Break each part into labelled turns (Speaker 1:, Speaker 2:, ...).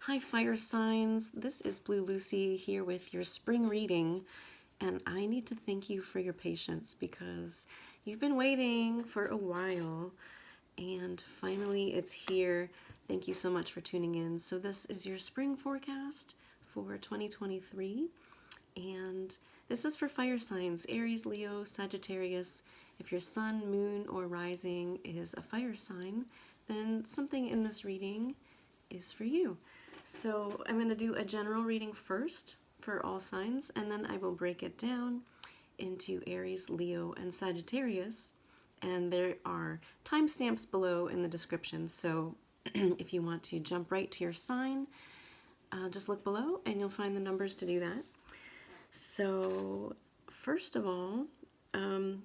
Speaker 1: Hi, fire signs. This is Blue Lucy here with your spring reading, and I need to thank you for your patience because you've been waiting for a while, and finally it's here. Thank you so much for tuning in. So this is your spring forecast for 2023, and this is for fire signs: Aries, Leo, Sagittarius. If your sun, moon, or rising is a fire sign, then something in this reading is for you. So I'm going to do a general reading first for all signs, and then I will break it down into Aries, Leo, and Sagittarius. And there are timestamps below in the description, so if you want to jump right to your sign, just look below and you'll find the numbers to do that. So first of all,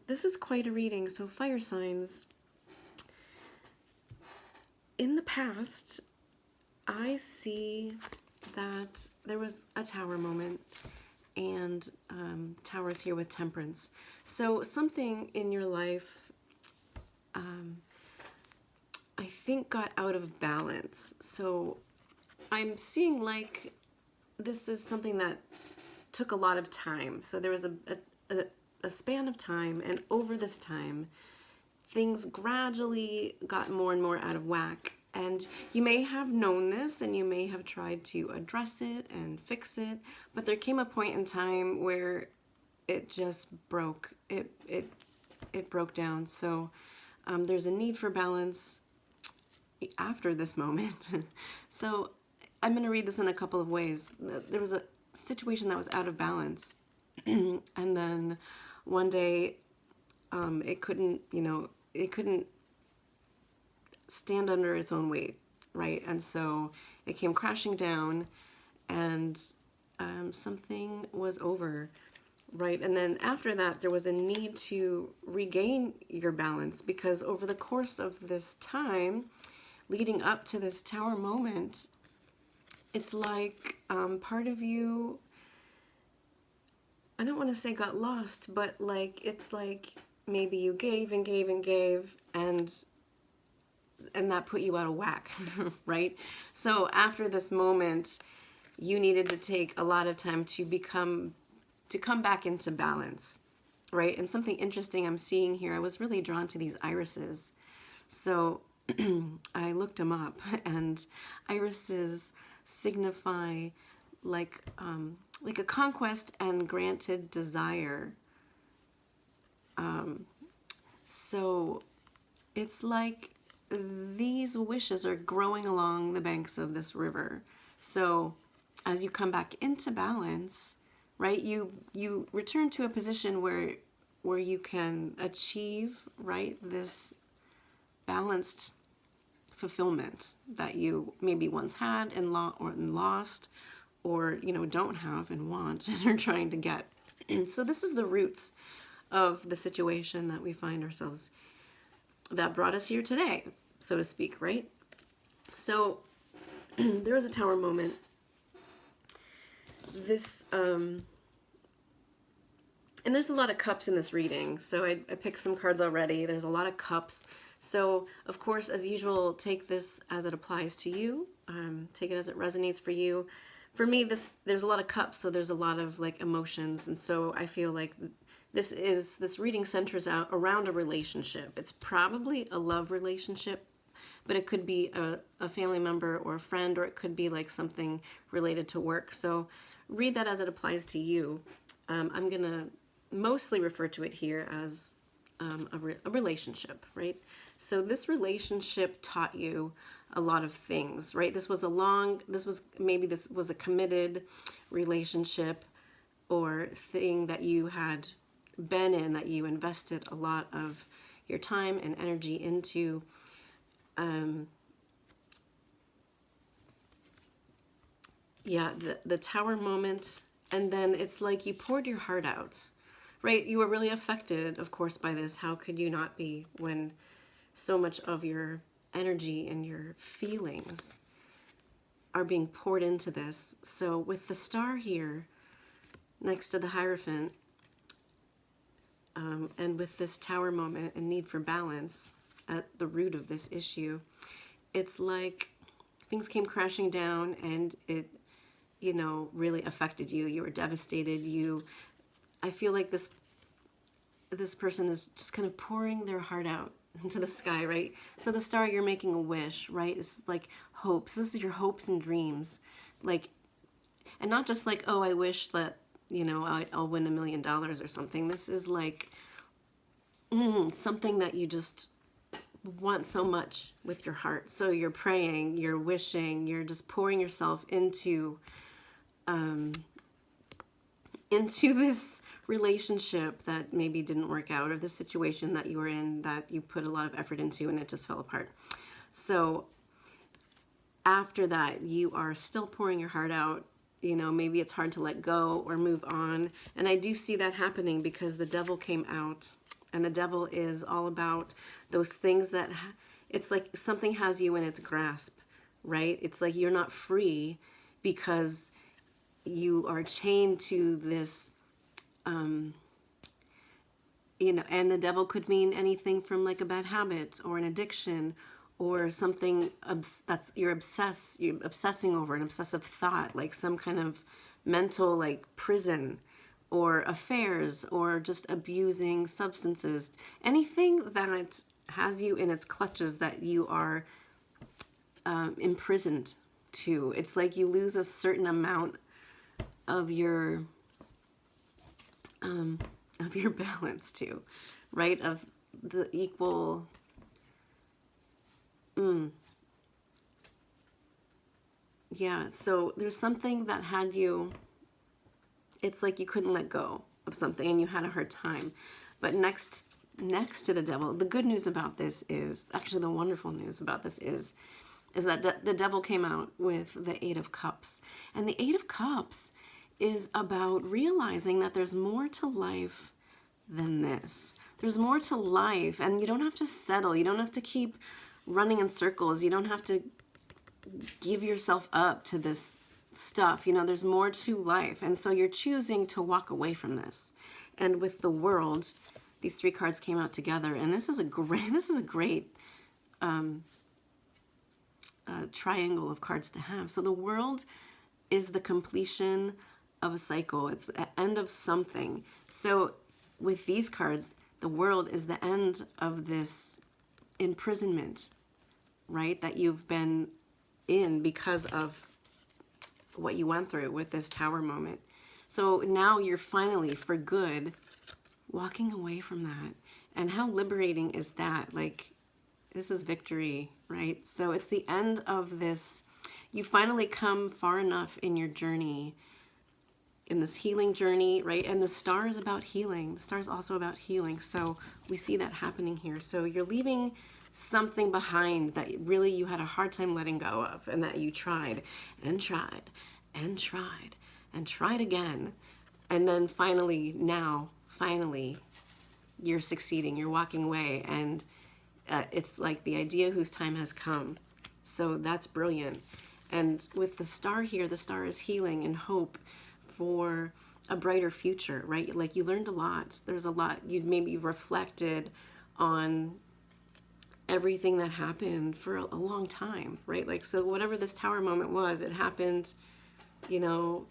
Speaker 1: this is quite a reading. So fire signs, in the past, I see that there was a tower moment, and towers here with temperance. So something in your life, I think, got out of balance. So I'm seeing like this is something that took a lot of time. So there was a span of time, and over this time, things gradually got more and more out of whack. And you may have known this and you may have tried to address it and fix it, but there came a point in time where it just broke. It broke down. So there's a need for balance after this moment. So I'm going to read this in a couple of ways. There was a situation that was out of balance, and then one day it couldn't, it couldn't stand under its own weight, right? And so it came crashing down, and something was over, right? And then after that, there was a need to regain your balance, because over the course of this time leading up to this tower moment, it's like part of you, I don't want to say got lost, but like it's like maybe you gave and gave and gave, and that put you out of whack, right? So after this moment, you needed to take a lot of time to come back into balance, right? And something interesting I'm seeing here, I was really drawn to these irises. So I looked them up, and irises signify like a conquest and granted desire. So it's like these wishes are growing along the banks of this river. So as you come back into balance, right, you return to a position where you can achieve, right, this balanced fulfillment that you maybe once had and lost, or don't have and want and are trying to get. So this is the roots of the situation that we find ourselves, that brought us here today, so to speak, right? So there was a tower moment. This and there's a lot of cups in this reading, so I picked some cards already. There's a lot of cups. So of course, as usual, take this as it applies to you. Take it as it resonates for you. For me, there's a lot of cups, so there's a lot of like emotions, and so I feel like this reading centers out around a relationship. It's probably a love relationship, but it could be a family member or a friend, or it could be like something related to work. So read that as it applies to you. I'm gonna mostly refer to it here as a relationship, right? So this relationship taught you a lot of things, right? This was a committed relationship or thing that you had been in, that you invested a lot of your time and energy into. The tower moment, and then it's like you poured your heart out, right? You were really affected, of course, by this. How could you not be, when so much of your energy and your feelings are being poured into this? So with the star here next to the Hierophant, and with this tower moment and need for balance at the root of this issue, it's like things came crashing down, and it, you know, really affected you. You were devastated. I feel like this person is just kind of pouring their heart out into the sky, right? So the star, you're making a wish, right? It's like hopes. This is your hopes and dreams. Like, and not just like, oh, I wish that, you know, I'll win $1 million or something. This is like something that you just want so much with your heart. So you're praying, you're wishing, you're just pouring yourself into this relationship that maybe didn't work out, or the situation that you were in that you put a lot of effort into and it just fell apart. So after that, you are still pouring your heart out. You know, maybe it's hard to let go or move on. And I do see that happening because the devil came out, and the devil is all about those things that it's like something has you in its grasp, right? It's like you're not free because you are chained to this, you know, and the devil could mean anything from like a bad habit or an addiction or something that's you're obsessing over, an obsessive thought, like some kind of mental like prison, or affairs, or just abusing substances, anything that has you in its clutches that you are imprisoned to. It's like you lose a certain amount of your balance too, right? Of the equal. Yeah, so there's something that had you, it's like you couldn't let go of something and you had a hard time. But next to the devil, the good news about this is, actually the wonderful news about this is that the devil came out with the Eight of Cups. And the Eight of Cups is about realizing that there's more to life than this. There's more to life, and you don't have to settle. You don't have to keep running in circles. You don't have to give yourself up to this stuff. You know, there's more to life. And so you're choosing to walk away from this. And with the World, these three cards came out together, and this is a great triangle of cards to have. So the World is the completion of a cycle. It's the end of something. So with these cards, the World is the end of this imprisonment, right, that you've been in because of what you went through with this Tower moment. So now you're finally, for good, walking away from that. And how liberating is that? Like, this is victory, right? So it's the end of this. You finally come far enough in your journey, in this healing journey, right? And the star is about healing. The star is also about healing. So we see that happening here. So you're leaving something behind that really you had a hard time letting go of, and that you tried and tried and tried and tried again. And then finally, you're succeeding. You're walking away, and it's like the idea whose time has come. So that's brilliant. And with the star here, the star is healing and hope for a brighter future, right? Like, you learned a lot. There's a lot. You maybe reflected on everything that happened for a long time, right? Like, so whatever this Tower moment was, it happened, you know,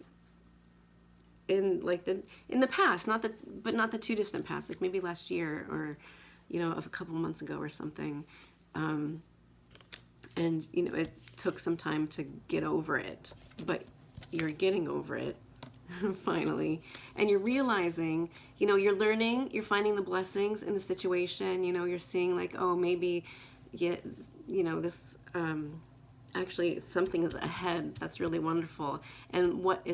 Speaker 1: in the past, not the too distant past, like maybe last year, or, you know, of a couple months ago or something. And, you know, it took some time to get over it, but you're getting over it finally. And you're realizing, you know, you're learning, you're finding the blessings in the situation. You know, you're seeing like, oh, maybe, you know, this, actually something is ahead. That's really wonderful. And what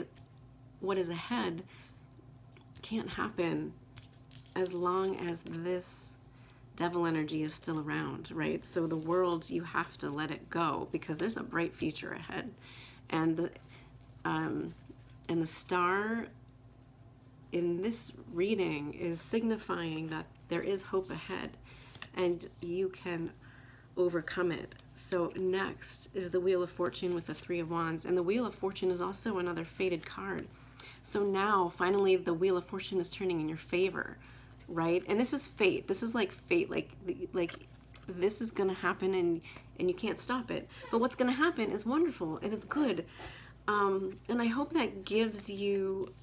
Speaker 1: is ahead can't happen as long as this devil energy is still around, right? So the World, you have to let it go because there's a bright future ahead. And the star in this reading is signifying that there is hope ahead and you can overcome it. So next is the Wheel of Fortune with the Three of Wands. And the Wheel of Fortune is also another fated card. So now, finally, the Wheel of Fortune is turning in your favor, right? And this is fate. This is like fate. Like this is going to happen, and and you can't stop it. But what's going to happen is wonderful, and it's good. And I hope that gives you,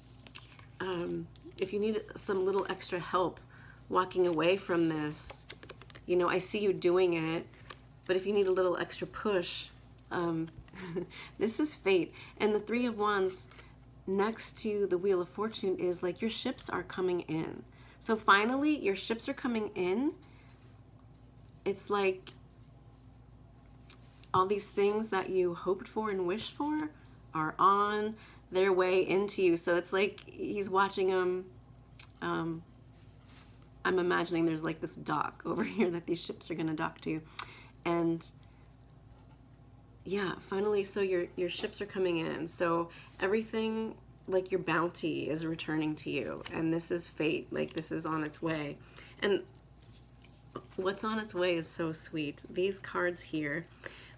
Speaker 1: if you need some little extra help walking away from this, you know, I see you doing it, but if you need a little extra push, this is fate. And the Three of Wands next to the Wheel of Fortune is like your ships are coming in. So finally, your ships are coming in. It's like all these things that you hoped for and wished for are on their way into you. So it's like he's watching them. I'm imagining there's like this dock over here that these ships are going to dock to. And yeah, finally, so your ships are coming in. So everything, like your bounty is returning to you. And this is fate. Like this is on its way. And what's on its way is so sweet. These cards here,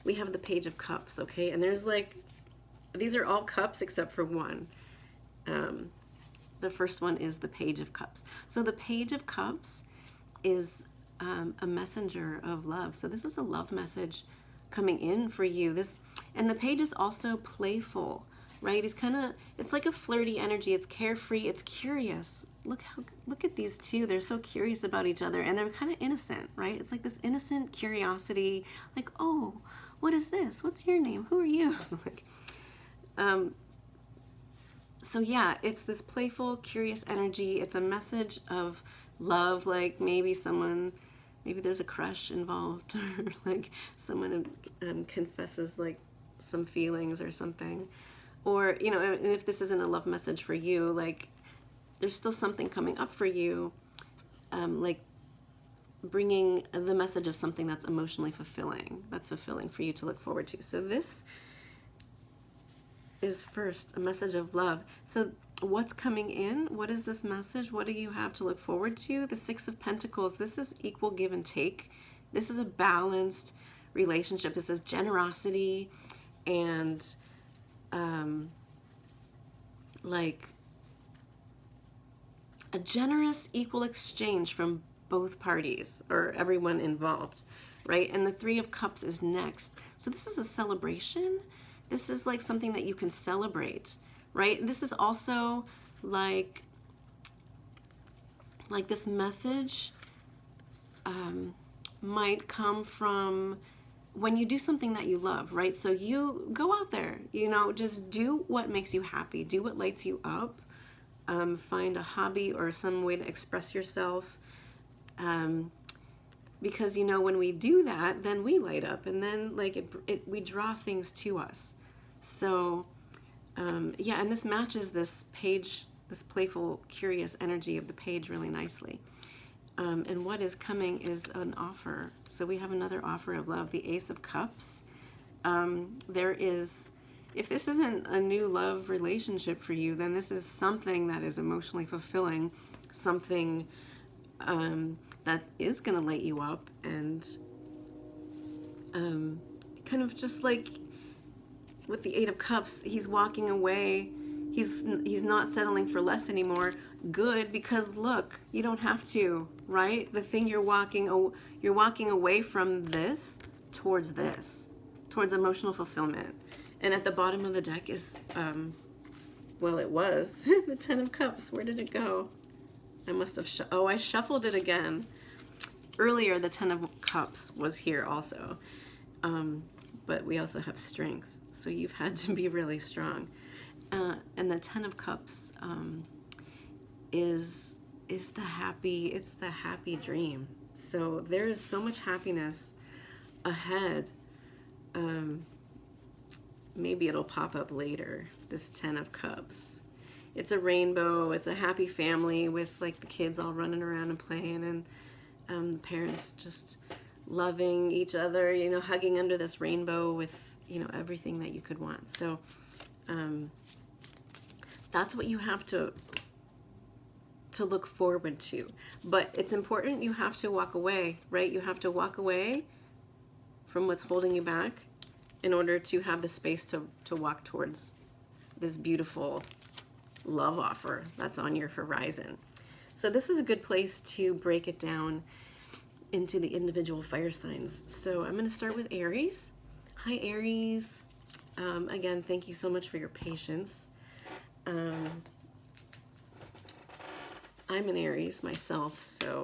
Speaker 1: we have the Page of Cups, okay? And there's like, these are all cups except for one. The first one is the Page of Cups. So the Page of Cups is a messenger of love. So this is a love message coming in for you. And the page is also playful, right? It's like a flirty energy. It's carefree. It's curious. Look at these two. They're so curious about each other, and they're kind of innocent, right? It's like this innocent curiosity, like, oh, what is this? What's your name? Who are you? Like, so yeah, it's this playful, curious energy. It's a message of love, like maybe there's a crush involved, or like someone confesses like some feelings or something. Or, you know, and if this isn't a love message for you, like there's still something coming up for you, like bringing the message of something that's emotionally fulfilling, that's fulfilling for you to look forward to. So this is first a message of love. So what's coming in? What is this message? What do you have to look forward to? The Six of Pentacles. This is equal give and take. This is a balanced relationship. This is generosity and like a generous equal exchange from both parties or everyone involved, right? And the Three of Cups is next. So this is a celebration. This is like something that you can celebrate, right? This is also like this message might come from when you do something that you love, right? So you go out there, you know, just do what makes you happy, do what lights you up, find a hobby or some way to express yourself, because, you know, when we do that, then we light up, and then like we draw things to us. So yeah, and this matches this page, this playful, curious energy of the page really nicely. And what is coming is an offer. So we have another offer of love, the Ace of Cups. If this isn't a new love relationship for you, then this is something that is emotionally fulfilling, something that is going to light you up, and kind of just like with the Eight of Cups, he's walking away. He's not settling for less anymore. Good, because look, you don't have to, right? The thing you're walking away from this towards emotional fulfillment. And at the bottom of the deck is, well, it was the Ten of Cups. Where did it go? I must have, I shuffled it again. Earlier, the Ten of Cups was here also. But we also have strength. So you've had to be really strong. And the Ten of Cups is the happy dream. So there is so much happiness ahead. Maybe it'll pop up later, this Ten of Cups. It's a rainbow. It's a happy family with like the kids all running around and playing, and the parents just loving each other, you know, hugging under this rainbow with, you know, everything that you could want. So that's what you have to look forward to. But it's important you have to walk away, right? You have to walk away from what's holding you back in order to have the space to walk towards this beautiful love offer that's on your horizon. So this is a good place to break it down. into the individual fire signs. So I'm going to start with Aries. Hi, Aries. Again, thank you so much for your patience. I'm an Aries myself, so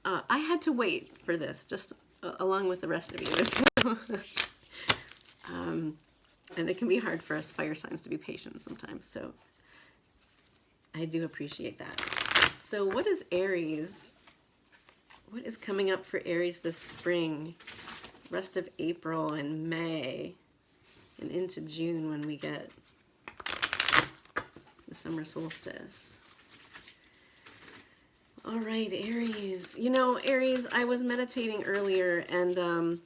Speaker 1: I had to wait for this, just along with the rest of you. So, and it can be hard for us fire signs to be patient sometimes, so I do appreciate that. So what is Aries? What is coming up for Aries this spring? Rest of April and May and into June when we get the summer solstice. All right, Aries. You know, Aries, I was meditating earlier, and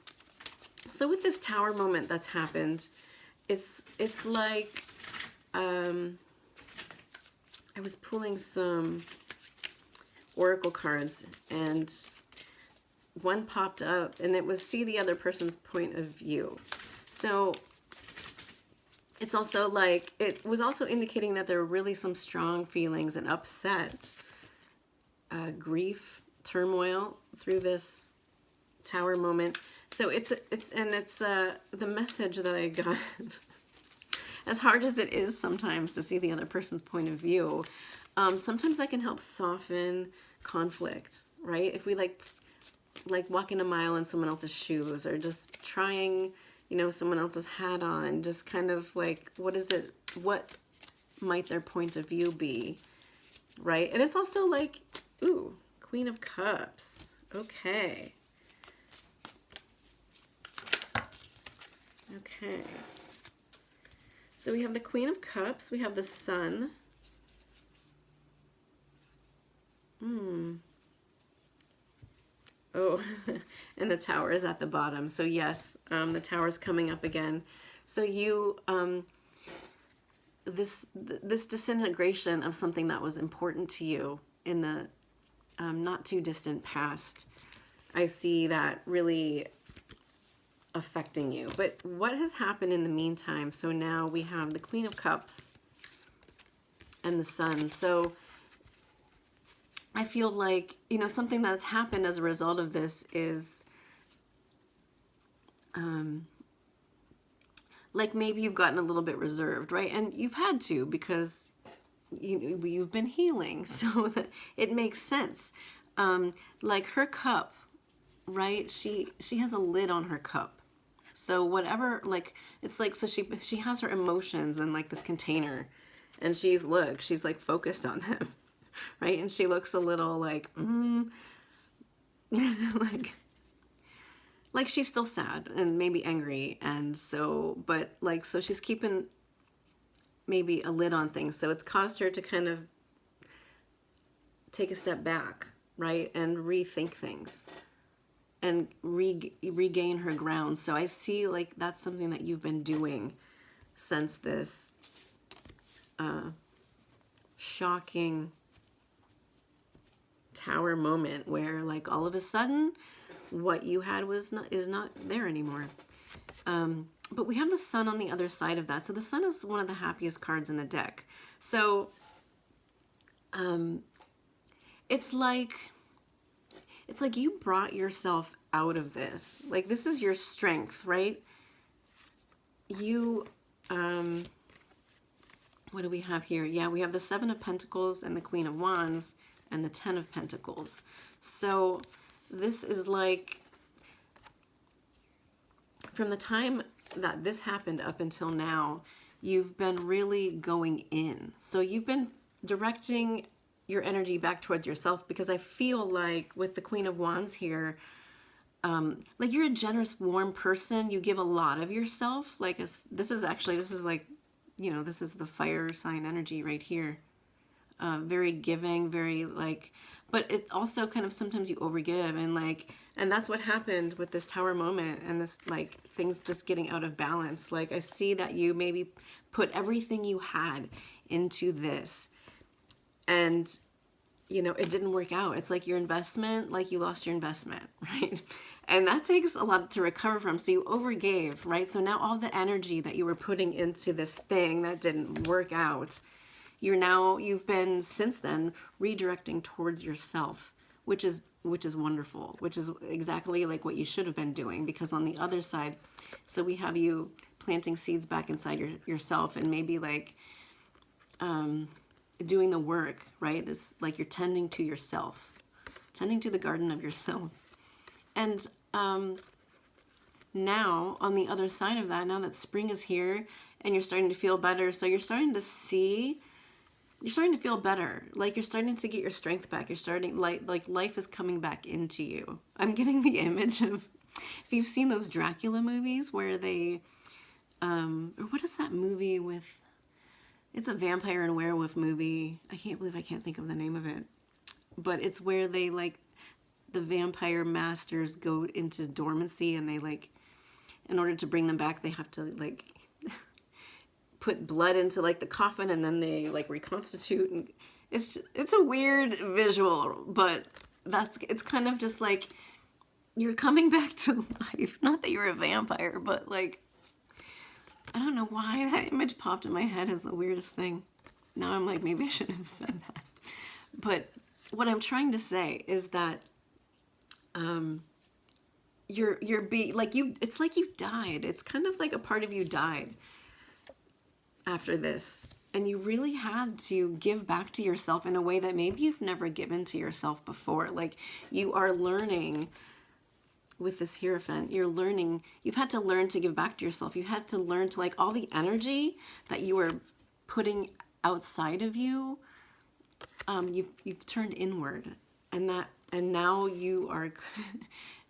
Speaker 1: so with this tower moment that's happened, it's like I was pulling some oracle cards, and one popped up, and it was see the other person's point of view. So it's also like, it was also indicating that there were really some strong feelings and upset, grief, turmoil through this tower moment. So it's the message that I got. As hard as it is sometimes to see the other person's point of view, sometimes that can help soften conflict, right? If we like walking a mile in someone else's shoes, or just trying, you know, someone else's hat on, just kind of like, what might their point of view be, right? And it's also like, ooh, Queen of Cups. Okay. Okay. So we have the Queen of Cups, we have the Sun. Oh, and the Tower is at the bottom. So yes, the Tower is coming up again. So you, this disintegration of something that was important to you in the not too distant past, I see that really affecting you. But what has happened in the meantime? So now we have the Queen of Cups and the Sun. So I feel like, you know, something that's happened as a result of this is like maybe you've gotten a little bit reserved, right? And you've had to, because you've been healing, so that it makes sense. Like her cup, right? She has a lid on her cup. So whatever, like, it's like, so she has her emotions in like this container, and she's like focused on them, right? And she looks a little like, like she's still sad and maybe angry. And so, but like, so she's keeping maybe a lid on things. So it's caused her to kind of take a step back, right? And rethink things and regain her ground. So I see like that's something that you've been doing since this shocking tower moment, where like all of a sudden what you had is not there anymore. But we have the Sun on the other side of that. So the Sun is one of the happiest cards in the deck. So it's like you brought yourself out of this. Like, this is your strength, right? You, what do we have here? Yeah, we have the Seven of Pentacles and the Queen of Wands and the Ten of Pentacles. So this is like, from the time that this happened up until now, you've been really going in. So you've been directing your energy back towards yourself, because I feel like with the Queen of Wands here, like you're a generous, warm person. You give a lot of yourself. Like, this is like, you know, this is the fire sign energy right here. Very giving, very like, but it also kind of sometimes you overgive, and like, and that's what happened with this tower moment and this like things just getting out of balance. Like, I see that you maybe put everything you had into this, and you know, it didn't work out. It's like your investment, like you lost your investment, right? And that takes a lot to recover from. So you overgave, right? So now all the energy that you were putting into this thing that didn't work out, you've been since then redirecting towards yourself, which is wonderful, which is exactly like what you should have been doing, because on the other side, so we have you planting seeds back inside yourself, and maybe like doing the work, right? This, like, you're tending to yourself, tending to the garden of yourself. And now on the other side of that, now that spring is here and you're starting to feel better, so you're starting to feel better. Like, you're starting to get your strength back. You're starting, like life is coming back into you. I'm getting the image of, if you've seen those Dracula movies where they, or what is that movie with, it's a vampire and werewolf movie. I can't believe I can't think of the name of it. But it's where they, like, the vampire masters go into dormancy, and they, like, in order to bring them back, they have to, like, put blood into, like, the coffin, and then they, like, reconstitute. And it's a weird visual, but it's kind of just like you're coming back to life. Not that you're a vampire, but, like, I don't know why that image popped in my head as the weirdest thing. Now I'm like, maybe I shouldn't have said that. But what I'm trying to say is that it's like you died. It's kind of like a part of you died after this. And you really had to give back to yourself in a way that maybe you've never given to yourself before. Like, you are learning with this Hierophant, you've had to learn to give back to yourself. You had to learn to, like, all the energy that you were putting outside of you, you've turned inward, and now you are,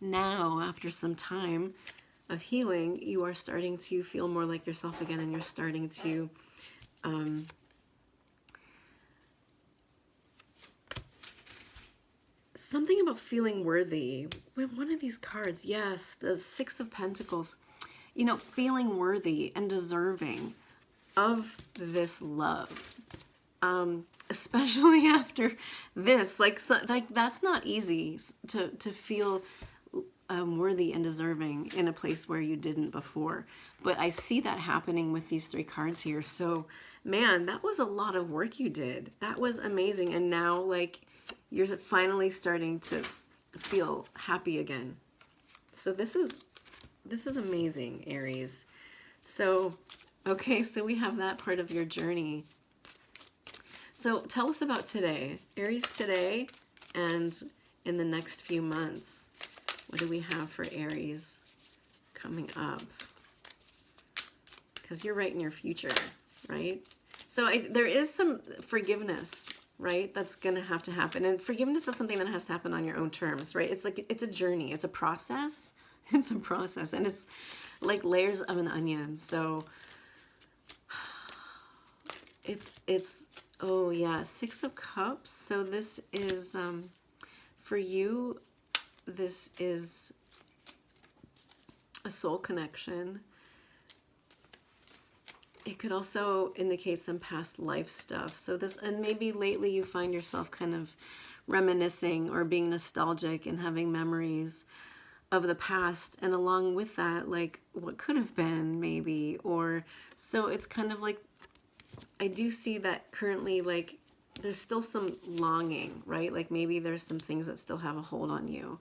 Speaker 1: now after some time of healing, you are starting to feel more like yourself again, and you're starting to, something about feeling worthy. With one of these cards, yes, the Six of Pentacles, you know, feeling worthy and deserving of this love. Especially after this, like that's not easy to feel worthy and deserving in a place where you didn't before. But I see that happening with these three cards here. So, man, that was a lot of work you did. That was amazing. And now, like, you're finally starting to feel happy again. So this is amazing, Aries. So, okay, so we have that part of your journey. So tell us about today, Aries, today and in the next few months. What do we have for Aries coming up? Because you're right in your future, right? So there is some forgiveness, right? That's going to have to happen. And forgiveness is something that has to happen on your own terms, right? It's like, it's a journey. It's a process. It's a process. And it's like layers of an onion. So it's oh yeah, Six of Cups. So this is, for you, this is a soul connection. It could also indicate some past life stuff. So this, and maybe lately you find yourself kind of reminiscing or being nostalgic and having memories of the past. And along with that, like what could have been maybe, or so it's kind of like, I do see that currently, like, there's still some longing, right? Like maybe there's some things that still have a hold on you.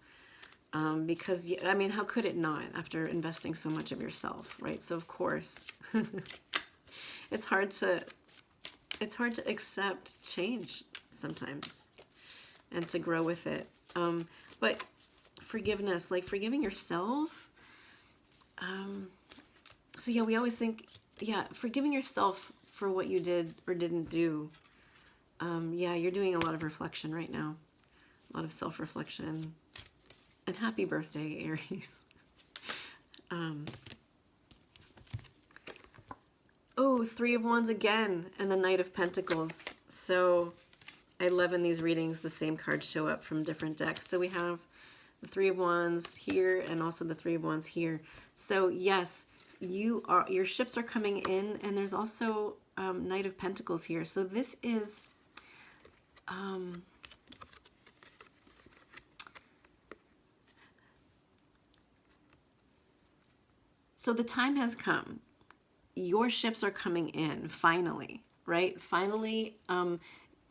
Speaker 1: Because, I mean, how could it not after investing so much of yourself, right? So of course, it's hard to accept change sometimes and to grow with it. But forgiveness, like forgiving yourself. So yeah, we always think, yeah, forgiving yourself for what you did or didn't do. Yeah, you're doing a lot of reflection right now. A lot of self-reflection. And happy birthday, Aries. Oh, Three of Wands again, and the Knight of Pentacles. So I love in these readings, the same cards show up from different decks. So we have the Three of Wands here and also the Three of Wands here. So yes, your ships are coming in, and there's also Knight of Pentacles here. So this is so the time has come. Your ships are coming in finally, right? Finally,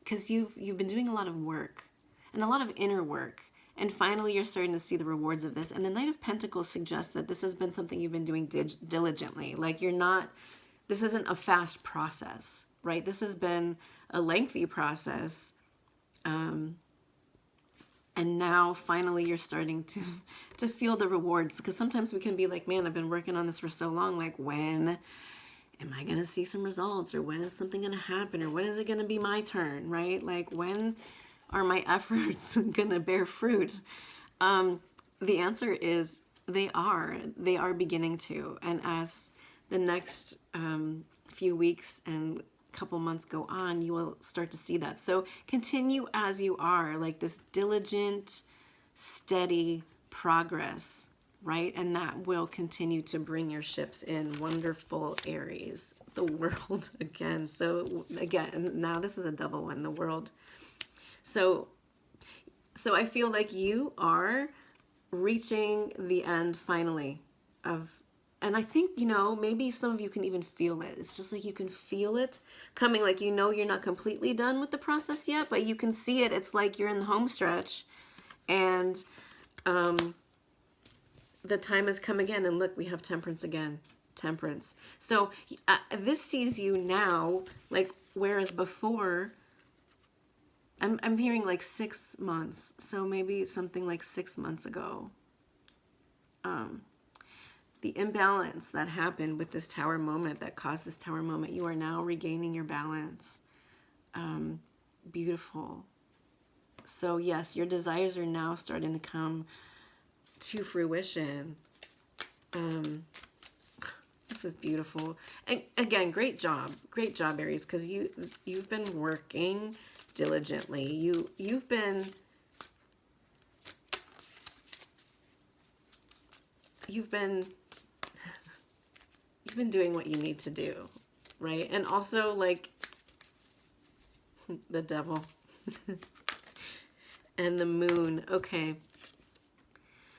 Speaker 1: because you've been doing a lot of work. and a lot of inner work. And finally, you're starting to see the rewards of this. And the Knight of Pentacles suggests that this has been something you've been doing diligently. Like this isn't a fast process, right? This has been a lengthy process. And now finally you're starting to feel the rewards. Because sometimes we can be like, man, I've been working on this for so long. Like, when am I going to see some results? Or when is something going to happen? Or when is it going to be my turn, right? Like, when are my efforts going to bear fruit? The answer is they are beginning to. And as the next few weeks and couple months go on, you will start to see that. So continue as you are, like this diligent, steady progress, right? And that will continue to bring your ships in. Wonderful, Aries. The World again. So again, now this is a double one, the World. So I feel like you are reaching the end finally of, and I think, maybe some of you can even feel it. It's just like you can feel it coming, like, you're not completely done with the process yet, but you can see it. It's like you're in the home stretch, and the time has come again. And look, we have Temperance again. Temperance. So this sees you now, like, whereas before, I'm hearing like 6 months. So maybe something like 6 months ago. The imbalance that happened with this Tower moment, that caused this Tower moment, you are now regaining your balance. Beautiful. So yes, your desires are now starting to come to fruition. This is beautiful. And again, great job, Aries, because you've been working diligently. You've been doing what you need to do, right? And also, like, the Devil and the Moon. Okay.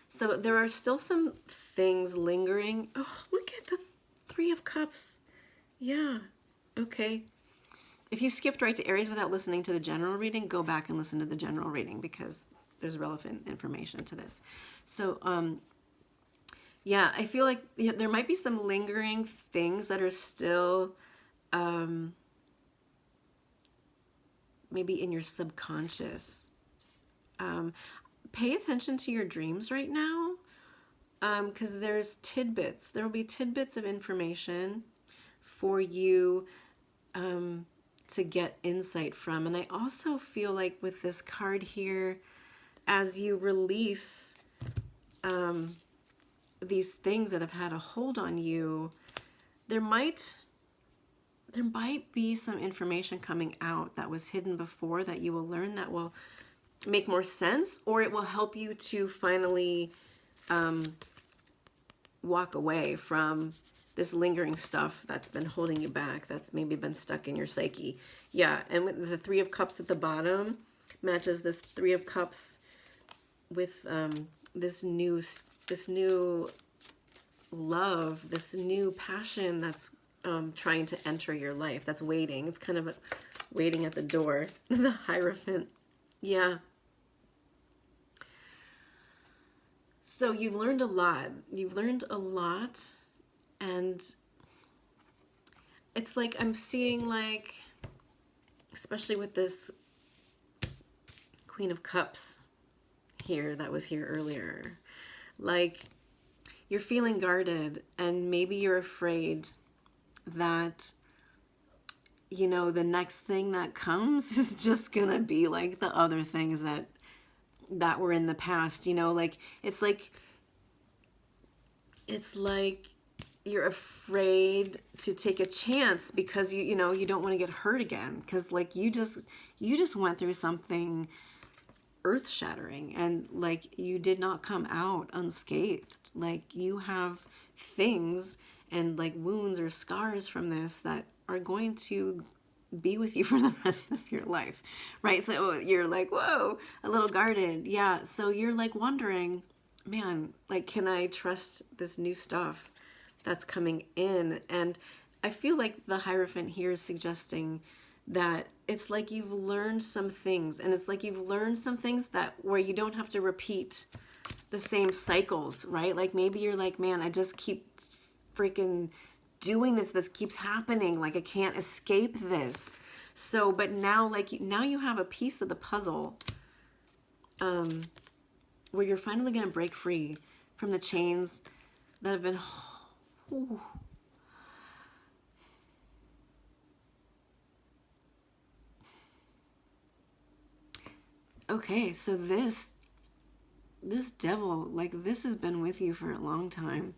Speaker 1: So there are still some things lingering. Oh, look at the Three of Cups. Yeah. Okay. If you skipped right to Aries without listening to the general reading, go back and listen to the general reading, because there's relevant information to this. So, yeah, I feel like there might be some lingering things that are still maybe in your subconscious. Pay attention to your dreams right now, because there's tidbits. There will be tidbits of information for you to get insight from. And I also feel like with this card here, as you release these things that have had a hold on you, there might be some information coming out that was hidden before that you will learn that will make more sense, or it will help you to finally walk away from this lingering stuff that's been holding you back, that's maybe been stuck in your psyche. Yeah, and with the Three of Cups at the bottom matches this Three of Cups with this new love, this new passion that's trying to enter your life, that's waiting. It's kind of waiting at the door. The Hierophant. Yeah. So you've learned a lot. You've learned a lot. And it's like I'm seeing, like, especially with this Queen of Cups here that was here earlier, like, you're feeling guarded, and maybe you're afraid that, the next thing that comes is just gonna be like the other things that were in the past. Like, it's like you're afraid to take a chance because you don't want to get hurt again, because, like, you just went through something earth-shattering, and, like, you did not come out unscathed. Like, you have things and, like, wounds or scars from this that are going to be with you for the rest of your life, right? So you're like, whoa, a little guarded. Yeah. So you're, like, wondering, man, like, can I trust this new stuff that's coming in? And I feel like the Hierophant here is suggesting that it's like you've learned some things, and it's like you've learned some things that where you don't have to repeat the same cycles, right? Like maybe you're like, man, I just keep freaking doing this keeps happening, like I can't escape this. So but now, like, now you have a piece of the puzzle where you're finally going to break free from the chains that have been okay, so this devil, like, this has been with you for a long time.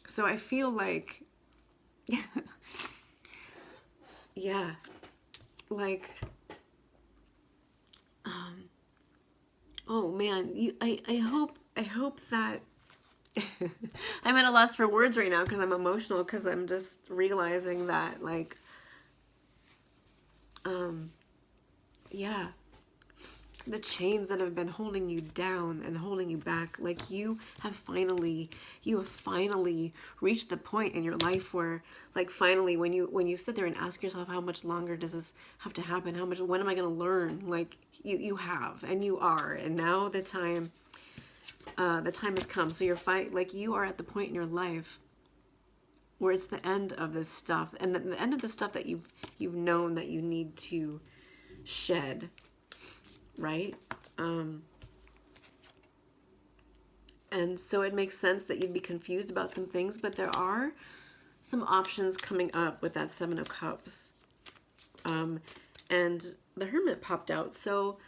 Speaker 1: So I feel like yeah, like oh man, I hope that I'm at a loss for words right now because I'm emotional, because I'm just realizing that, like, yeah, the chains that have been holding you down and holding you back, like you have finally reached the point in your life where, like, finally when you sit there and ask yourself, how much longer does this have to happen? When am I going to learn? Like, you have, and you are, and now the time has come. So you're like, you are at the point in your life where it's the end of this stuff, and the end of the stuff that you've known that you need to shed, right? And so it makes sense that you'd be confused about some things, but there are some options coming up with that Seven of Cups. And the Hermit popped out. So,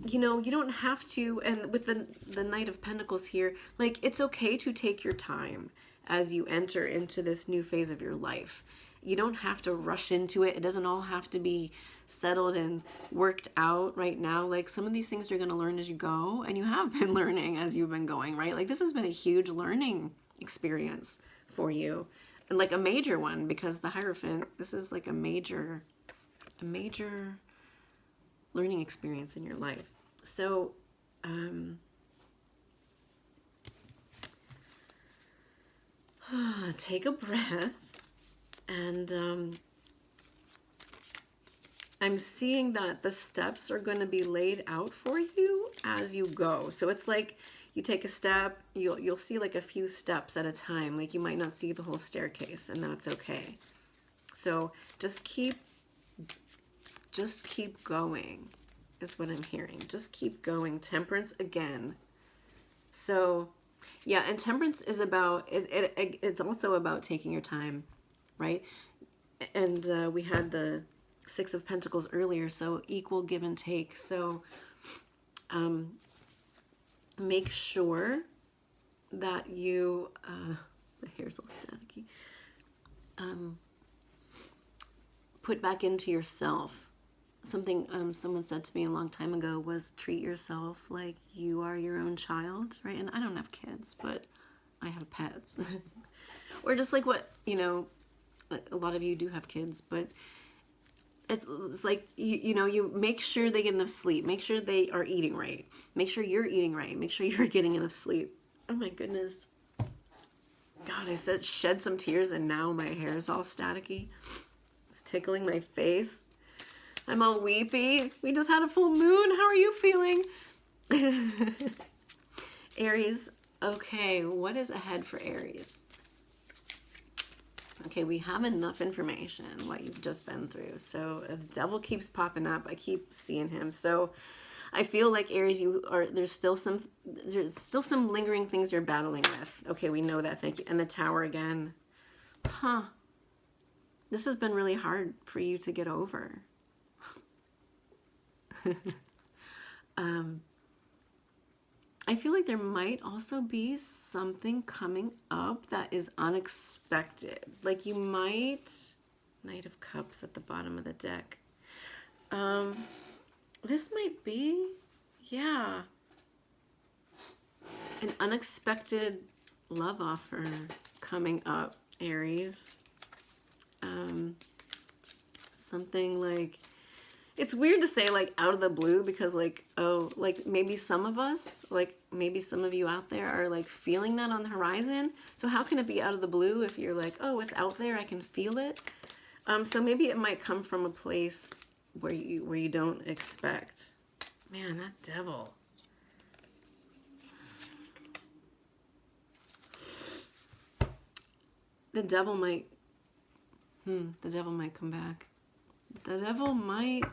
Speaker 1: you know, you don't have to, and with the Knight of Pentacles here, like, it's okay to take your time as you enter into this new phase of your life. You don't have to rush into it. It doesn't all have to be settled and worked out right now. Like, some of these things you're going to learn as you go, and you have been learning as you've been going, right? Like, this has been a huge learning experience for you, and like a major one, because the Hierophant, this is like a major learning experience in your life. So take a breath. And I'm seeing that the steps are going to be laid out for you as you go. So it's like you take a step, you'll see like a few steps at a time. Like, you might not see the whole staircase, and that's okay. So just keep going is what I'm hearing. Just keep going. Temperance again. So yeah, and Temperance is about, it's also about taking your time, right? And we had the Six of Pentacles earlier, so equal give and take. So make sure that you, my hair's all staticky, put back into yourself. Something someone said to me a long time ago was, treat yourself like you are your own child, right? And I don't have kids, but I have pets. Or just like what, you know, a lot of you do have kids, but it's like, you know, you make sure they get enough sleep. Make sure they are eating right. Make sure you're eating right. Make sure you're getting enough sleep. Oh my goodness. God, I shed some tears, and now my hair is all staticky. It's tickling my face. I'm all weepy. We just had a full moon. How are you feeling? Aries. Okay, what is ahead for Aries? Okay, we have enough information, what you've just been through. So the devil keeps popping up. I keep seeing him. So I feel like Aries, there's still some lingering things you're battling with. Okay, we know that. Thank you. And the Tower again. Huh. This has been really hard for you to get over. I feel like there might also be something coming up that is unexpected. Like, you might... Knight of Cups at the bottom of the deck. This might be... Yeah. An unexpected love offer coming up, Aries. Something like... It's weird to say, like, out of the blue, because, like, oh, like, maybe some of us, like, maybe some of you out there are, like, feeling that on the horizon. So how can it be out of the blue if you're like, oh, it's out there, I can feel it? So maybe it might come from a place where you don't expect. Man, that devil. The devil might the devil might come back. The devil might.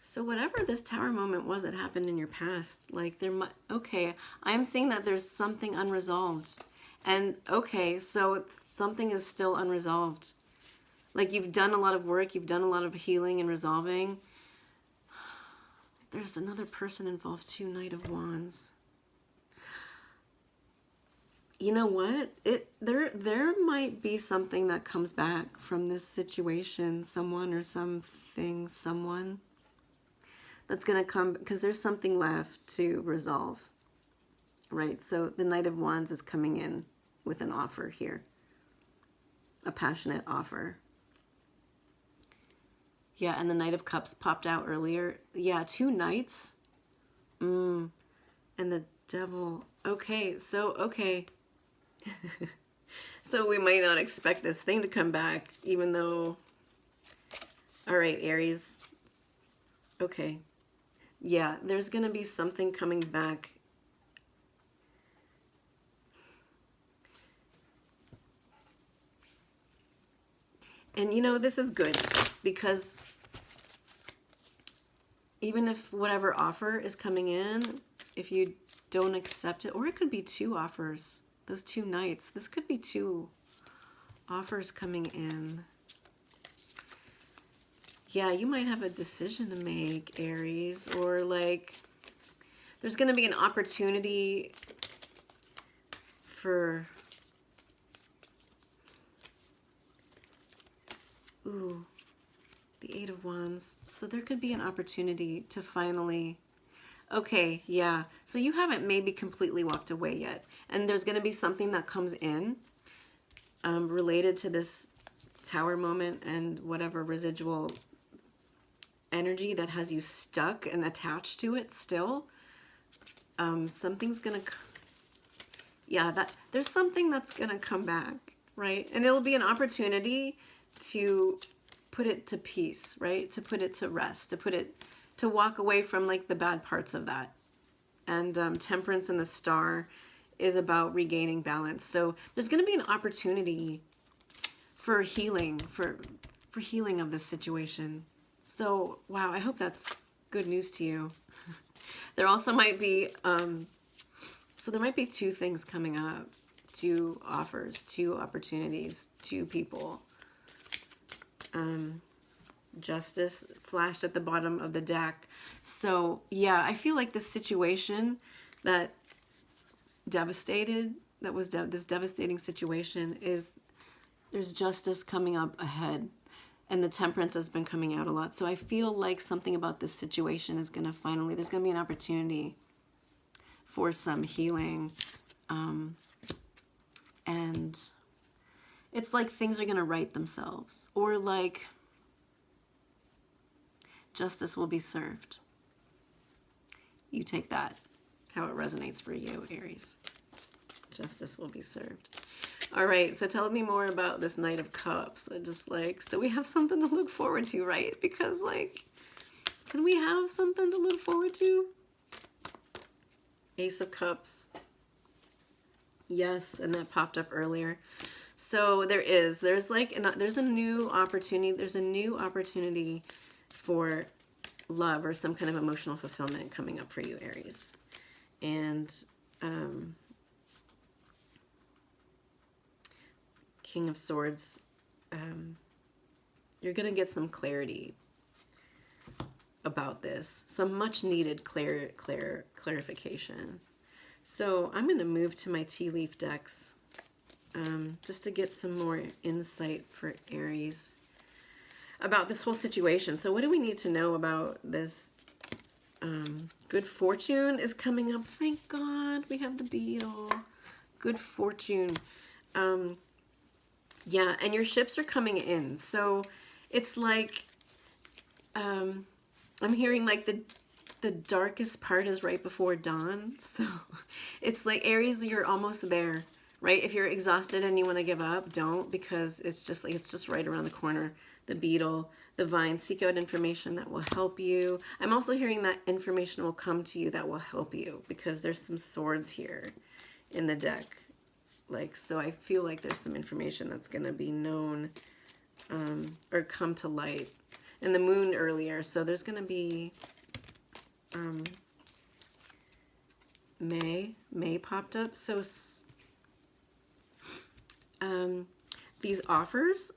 Speaker 1: So whatever this tower moment was that happened in your past, like there might, okay, I'm seeing that there's something unresolved. And okay, so something is still unresolved. Like you've done a lot of work, you've done a lot of healing and resolving. There's another person involved too, Knight of Wands. You know what? There might be something that comes back from this situation, someone or something, someone that's going to come, because there's something left to resolve, right? So the Knight of Wands is coming in with an offer here, a passionate offer. Yeah, and the Knight of Cups popped out earlier. Yeah, 2 knights. And the devil. Okay, so, okay. So we might not expect this thing to come back, even though... All right, Aries. Okay. Yeah, there's going to be something coming back. And you know, this is good because even if whatever offer is coming in, if you don't accept it, or it could be 2 offers, those 2 knights, this could be 2 offers coming in. Yeah, you might have a decision to make, Aries, or like there's going to be an opportunity for, ooh, the 8 of Wands. So there could be an opportunity to finally, okay, yeah. So you haven't maybe completely walked away yet. And there's going to be something that comes in related to this tower moment and whatever residual energy that has you stuck and attached to it still. Something's gonna, yeah, that there's something that's gonna come back, right? And it'll be an opportunity to put it to peace, right? To put it to rest, to walk away from like the bad parts of that. And Temperance and the Star is about regaining balance. So there's gonna be an opportunity for healing, for healing of this situation. So, wow, I hope that's good news to you. There also might be, so there might be 2 things coming up, 2 offers, 2 opportunities, 2 people. Justice flashed at the bottom of the deck. So, yeah, I feel like the situation that devastated, that was this devastating situation is there's justice coming up ahead. And the Temperance has been coming out a lot. So I feel like something about this situation is going to finally, there's going to be an opportunity for some healing. And it's like things are going to right themselves. Or like justice will be served. You take that, how it resonates for you, Aries. Justice will be served. All right, so tell me more about this Knight of Cups. I just like, so we have something to look forward to, right? Because like, can we have something to look forward to? Ace of Cups. Yes, and that popped up earlier. So there's a new opportunity for love or some kind of emotional fulfillment coming up for you, Aries. And King of Swords, you're going to get some clarity about this, some much needed clarification. So I'm going to move to my tea leaf decks just to get some more insight for Aries about this whole situation. So what do we need to know about this? Good fortune is coming up. Thank God we have the beetle. Good fortune. Yeah, and your ships are coming in. So it's like, I'm hearing like the darkest part is right before dawn. So it's like Aries, you're almost there, right? If you're exhausted and you want to give up, don't, because it's just like, it's just right around the corner. The beetle, the vine, seek out information that will help you. I'm also hearing that information will come to you that will help you, because there's some swords here in the deck. Like, so I feel like there's some information that's going to be known or come to light. And the moon earlier, so there's going to be May popped up. So these offers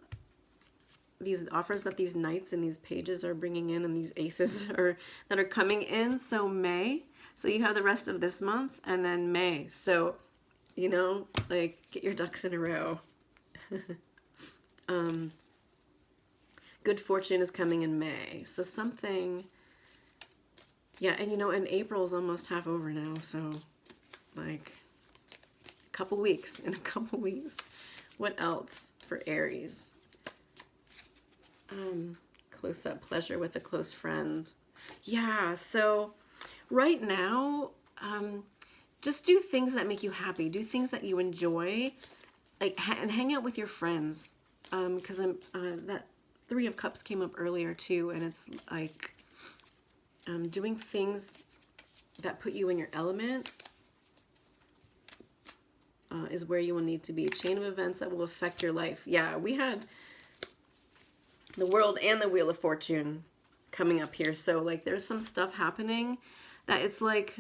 Speaker 1: that these knights and these pages are bringing in, and these aces that are coming in. So May, so you have the rest of this month and then May. So, you know, like, get your ducks in a row. Good fortune is coming in May. So something, yeah, and you know, and April's almost half over now. So like in a couple weeks. What else for Aries? Close up pleasure with a close friend. Yeah, so right now, just do things that make you happy. Do things that you enjoy, like, and hang out with your friends. Because that Three of Cups came up earlier too, and it's like doing things that put you in your element is where you will need to be. Chain of events that will affect your life. Yeah, we had the World and the Wheel of Fortune coming up here. So like there's some stuff happening that it's like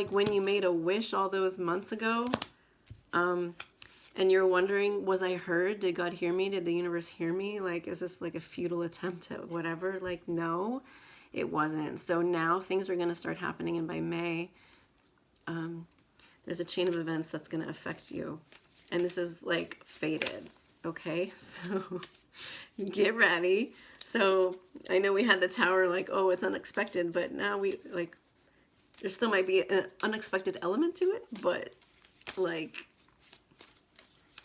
Speaker 1: when you made a wish all those months ago, and you're wondering, was I heard? Did God hear me? Did the universe hear me? Like, is this like a futile attempt at whatever? Like, no, it wasn't. So now things are going to start happening, and by May, there's a chain of events that's going to affect you. And this is like fated, okay? So get ready. So I know we had the Tower, like, oh, it's unexpected, but now we, like, there still might be an unexpected element to it, but like,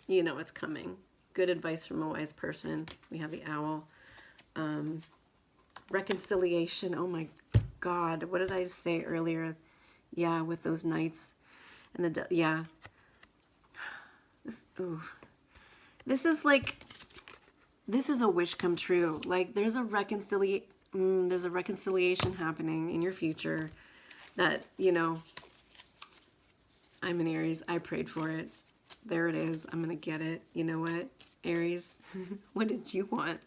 Speaker 1: you know it's coming. Good advice from a wise person. We have the Owl. Reconciliation. Oh my God. What did I say earlier? Yeah, with those knights and the, yeah. This is like, this is a wish come true. Like there's a reconciliation happening in your future that, you know, I'm an Aries. I prayed for it. There it is. I'm going to get it. You know what, Aries? What did you want?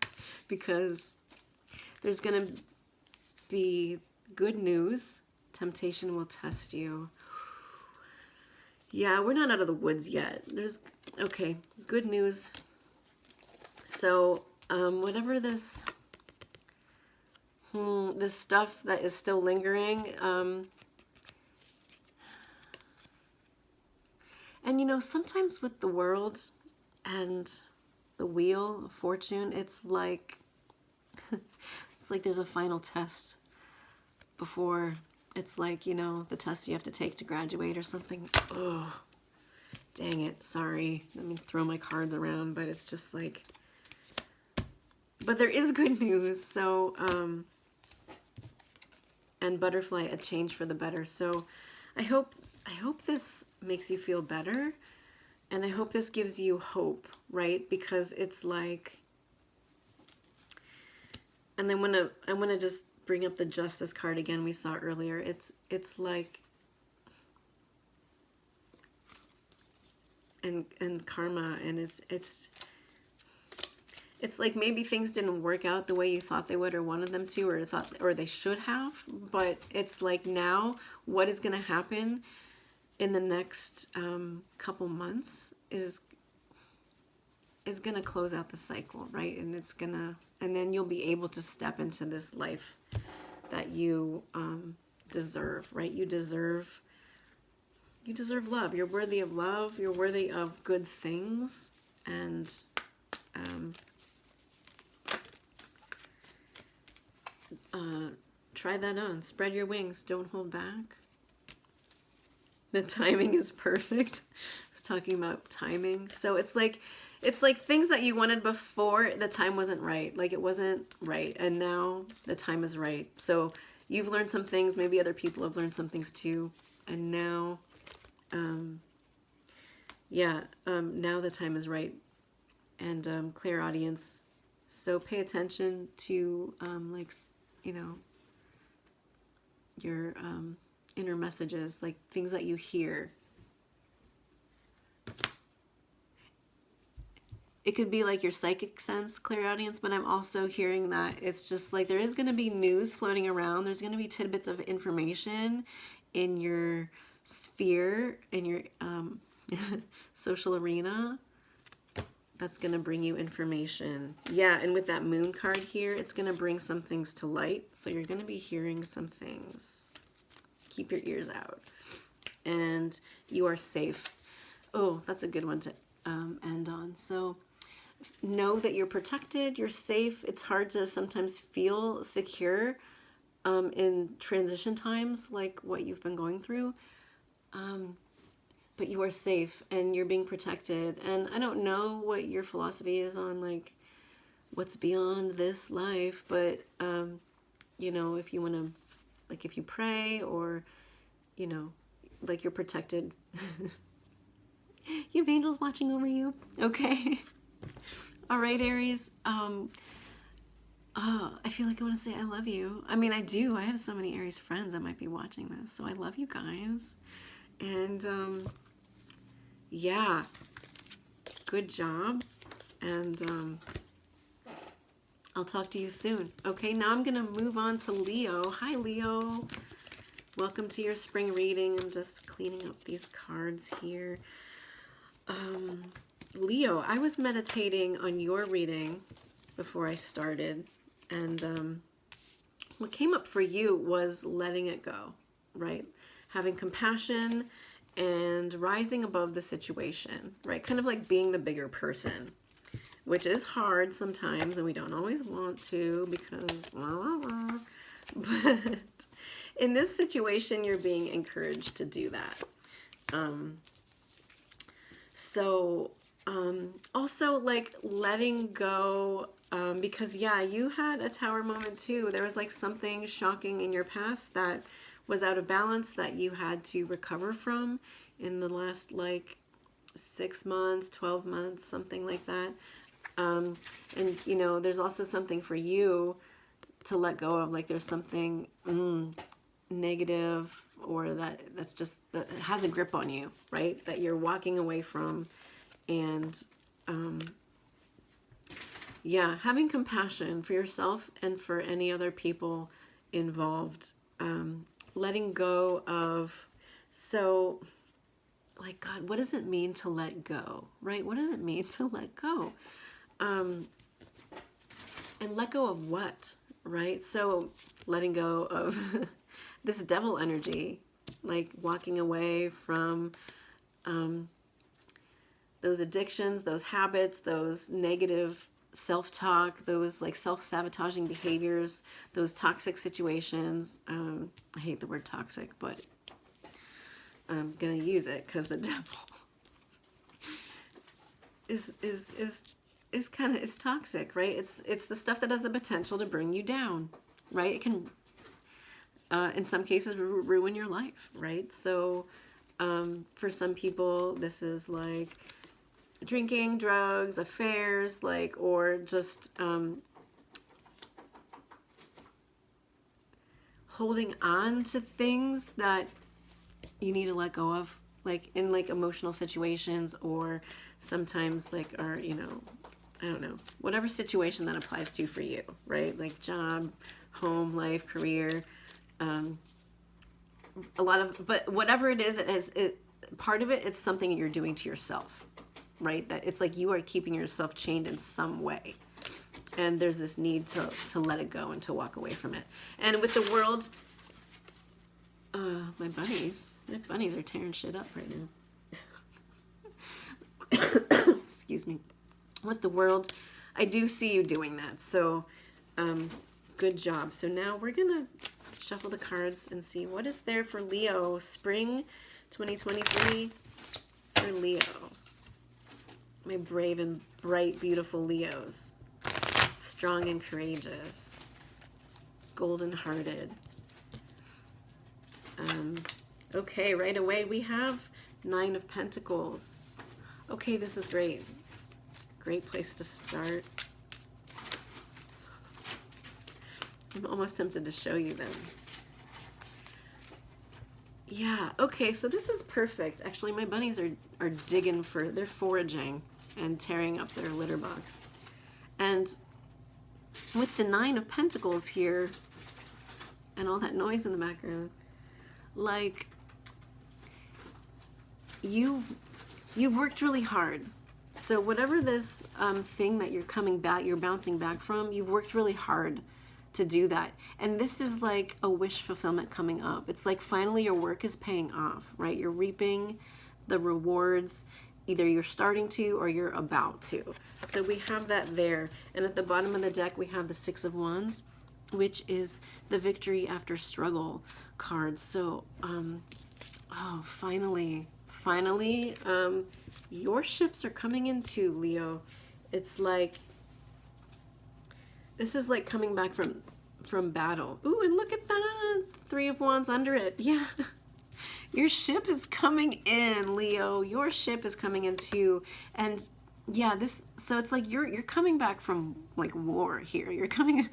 Speaker 1: Because there's going to be good news. Temptation will test you. Yeah, we're not out of the woods yet. There's, okay, good news. So, whatever this, this stuff that is still lingering, and you know, sometimes with the World and the Wheel of Fortune, it's like there's a final test before. It's like, you know, the test you have to take to graduate or something. Oh, dang it. Sorry. Let me throw my cards around, but it's just like, but there is good news. So, and butterfly, a change for the better. So I hope this makes you feel better, and I hope this gives you hope, right? Because it's like, and I want to just bring up the Justice card again we saw earlier. It's like, and karma, and it's like maybe things didn't work out the way you thought they would or wanted them to, or they should have, but it's like now what is going to happen in the next couple months is going to close out the cycle, right? And it's going to, and then you'll be able to step into this life that you deserve, right? You deserve love. You're worthy of love. You're worthy of good things. And try that on. Spread your wings. Don't hold back. The timing is perfect. I was talking about timing. So it's like things that you wanted before, the time wasn't right. Like it wasn't right. And now the time is right. So you've learned some things, maybe other people have learned some things too, and now, now the time is right, and clairaudience. So pay attention to, your inner messages, like things that you hear. It could be like your psychic sense, clairaudience, but I'm also hearing that it's just like there is going to be news floating around. There's going to be tidbits of information in your sphere, in your social arena, that's going to bring you information. Yeah, and with that moon card here, it's going to bring some things to light. So you're going to be hearing some things. Keep your ears out. And you are safe. Oh, that's a good one to end on. So know that you're protected, you're safe. It's hard to sometimes feel secure in transition times like what you've been going through. But you are safe and you're being protected. And I don't know what your philosophy is on like what's beyond this life, but if you want to, like if you pray or, like you're protected. You have angels watching over you. Okay. All right, Aries. I feel like I want to say I love you. I mean, I do. I have so many Aries friends that might be watching this. So I love you guys. And yeah, good job. And I'll talk to you soon. Okay, now I'm going to move on to Leo. Hi, Leo. Welcome to your spring reading. I'm just cleaning up these cards here. Leo, I was meditating on your reading before I started, and what came up for you was letting it go, right? Having compassion and rising above the situation, right? Kind of like being the bigger person, which is hard sometimes, and we don't always want to because, but in this situation, you're being encouraged to do that. Also like letting go, because yeah, you had a tower moment too. There was like something shocking in your past that was out of balance that you had to recover from in the last like 6 months, 12 months, something like that. And there's also something for you to let go of, like there's something negative or that has a grip on you, right? That you're walking away from. And having compassion for yourself and for any other people involved. Letting go of, so like, God, what does it mean to let go, right? What does it mean to let go? And let go of what, right? So letting go of this devil energy, like walking away from those addictions, those habits, those negative self-talk, those like self-sabotaging behaviors, those toxic situations. I hate the word toxic, but I'm gonna use it because the devil is toxic, right? It's the stuff that has the potential to bring you down, right? It can in some cases ruin your life, right? So for some people this is like drinking, drugs, affairs, like, or just holding on to things that you need to let go of, like in like emotional situations, or sometimes like, or I don't know, whatever situation that applies to for you, right? Like job, home, life, career, but whatever it is, part of it, it's something you're doing to yourself, right? That it's like you are keeping yourself chained in some way. And there's this need to let it go and to walk away from it. And with the world, my bunnies are tearing shit up right now. Excuse me. With the world, I do see you doing that. So, good job. So now we're going to shuffle the cards and see what is there for Leo. Spring 2023 for Leo. My brave and bright, beautiful Leos. Strong and courageous. Golden-hearted. Okay, right away we have Nine of Pentacles. Okay, this is great. Great place to start. I'm almost tempted to show you them. Yeah, okay, so this is perfect. Actually, my bunnies are digging for, they're foraging and tearing up their litter box. And with the Nine of Pentacles here, and all that noise in the background, like, you've worked really hard. So whatever this thing that you're coming back, you're bouncing back from, you've worked really hard to do that. And this is like a wish fulfillment coming up. It's like finally your work is paying off, right? You're reaping the rewards. Either you're starting to or you're about to. So we have that there. And at the bottom of the deck, we have the Six of Wands, which is the victory after struggle card. So, oh, finally, your ships are coming in too, Leo. It's like, this is like coming back from battle. Ooh, and look at that, Three of Wands under it. Yeah, your ship is coming in, Leo. Your ship is coming in too. And yeah, this, so it's like you're coming back from like war here. You're coming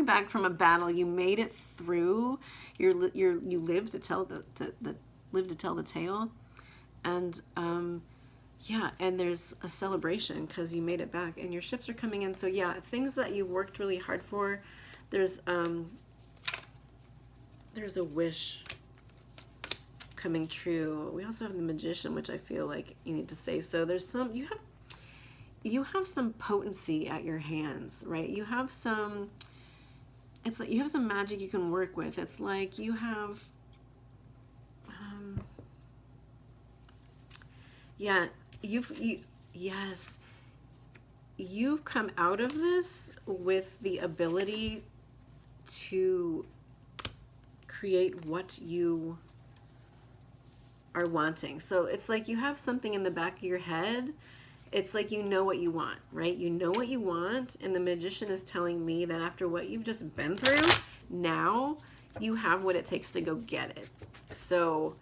Speaker 1: back from a battle. You made it through. You lived to tell the tale. And yeah, and there's a celebration because you made it back and your ships are coming in. So yeah, things that you worked really hard for, there's a wish coming true. We also have the Magician, which I feel like you need to say. So there's some, you have some potency at your hands, right? You have some, it's like you have some magic you can work with. It's like you have, yeah, yes, you've come out of this with the ability to create what you are wanting. So it's like you have something in the back of your head. It's like you know what you want, right? You know what you want, and the Magician is telling me that after what you've just been through, now you have what it takes to go get it. So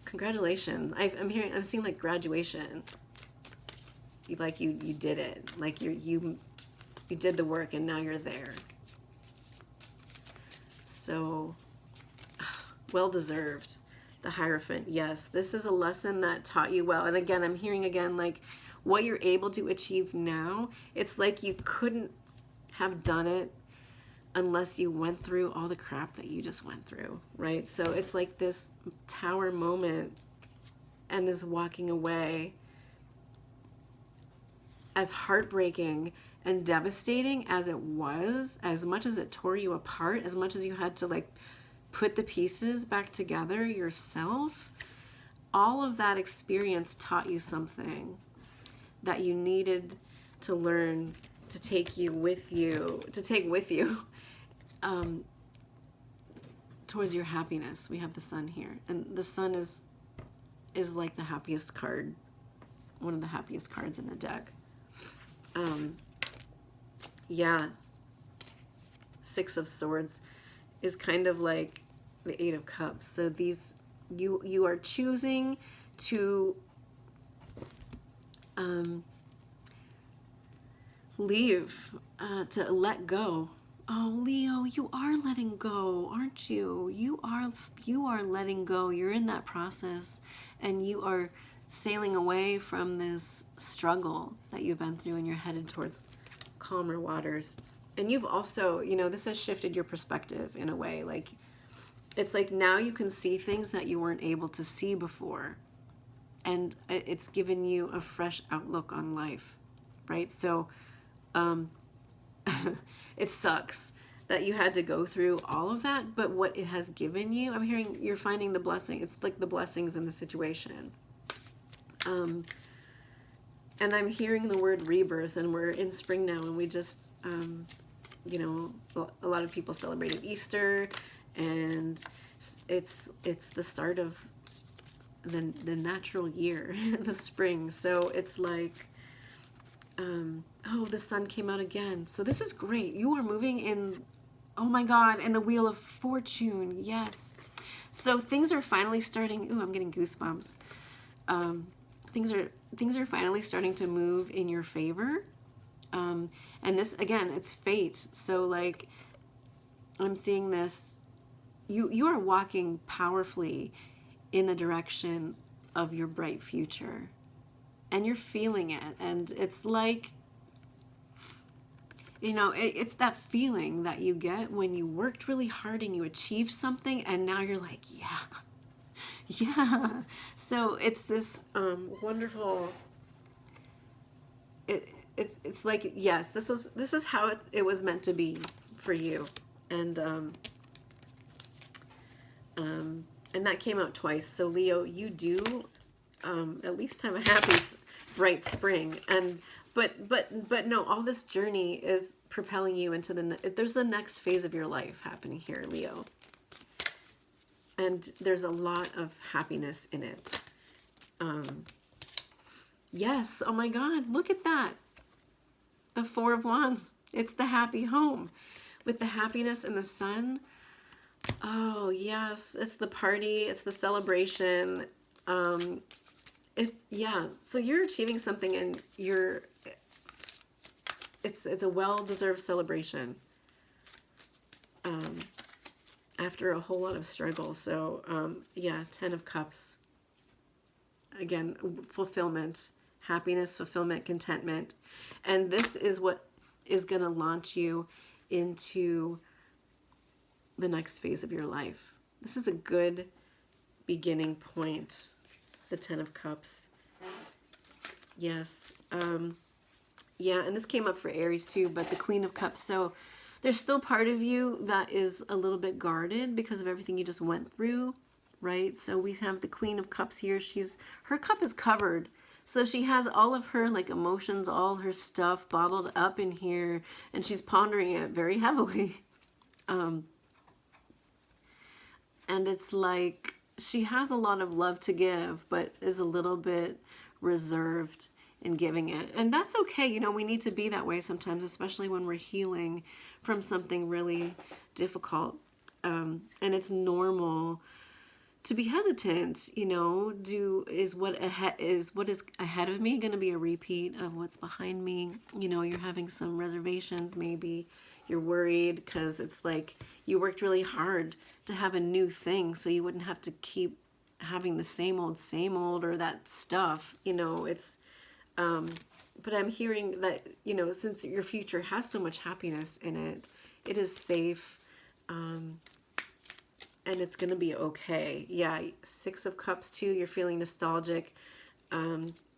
Speaker 1: congratulations. I'm seeing like graduation. Like you did it. Like you did the work and now you're there. So well deserved. The Hierophant. Yes, this is a lesson that taught you well. And again, I'm hearing again like what you're able to achieve now. It's like you couldn't have done it unless you went through all the crap that you just went through, right? So it's like this tower moment and this walking away, as heartbreaking and devastating as it was, as much as it tore you apart, as much as you had to like put the pieces back together yourself, all of that experience taught you something that you needed to learn to take with you towards your happiness. We have the Sun here, and the Sun is like the happiest card, one of the happiest cards in the deck. Yeah, Six of Swords is kind of like the Eight of Cups. So these, you are choosing to leave, to let go. Oh, Leo, you are letting go, aren't you? You are letting go. You're in that process, and you are sailing away from this struggle that you've been through, and you're headed towards calmer waters. And you've also, this has shifted your perspective in a way. Like, it's like now you can see things that you weren't able to see before. And it's given you a fresh outlook on life, right? So it sucks that you had to go through all of that, but what it has given you, I'm hearing you're finding the blessing. It's like the blessings in the situation. And I'm hearing the word rebirth, and we're in spring now, and we just, a lot of people celebrated Easter, and it's the start of the natural year, the spring. So it's like, oh, the Sun came out again. So this is great. You are moving in, oh my God, and the Wheel of Fortune. Yes. So things are finally starting. Ooh, I'm getting goosebumps. Things are finally starting to move in your favor. And this, again, it's fate. So like, I'm seeing this. You are walking powerfully in the direction of your bright future, and you're feeling it. And it's like, it's that feeling that you get when you worked really hard and you achieved something, and now you're like, yeah. So it's this wonderful. It's like, yes, this is how it was meant to be for you, and that came out twice. So Leo, you do at least have a happy, bright spring, and but no, all this journey is propelling you into there's the next phase of your life happening here, Leo, and there's a lot of happiness in it. Yes, oh my God, look at that. The Four of Wands. It's the happy home with the happiness and the sun. Oh, yes. It's the party. It's the celebration. So you're achieving something, and it's a well-deserved celebration after a whole lot of struggle. So, 10 of Cups. Again, fulfillment. Happiness, fulfillment, contentment. And this is what is going to launch you into the next phase of your life. This is a good beginning point. The 10 of Cups. Yes. And this came up for Aries too, but the Queen of Cups. So there's still part of you that is a little bit guarded because of everything you just went through, right? So we have the Queen of Cups here. Her cup is covered. So she has all of her like emotions, all her stuff bottled up in here, and she's pondering it very heavily. And it's like she has a lot of love to give, but is a little bit reserved in giving it. And that's okay. We need to be that way sometimes, especially when we're healing from something really difficult. And it's normal to be hesitant, is what is ahead of me going to be a repeat of what's behind me? You're having some reservations, maybe you're worried because it's like you worked really hard to have a new thing, so you wouldn't have to keep having the same old or that stuff, it's but I'm hearing that, since your future has so much happiness in it, it is safe, and it's going to be okay. Yeah, 6 of Cups too. You're feeling nostalgic.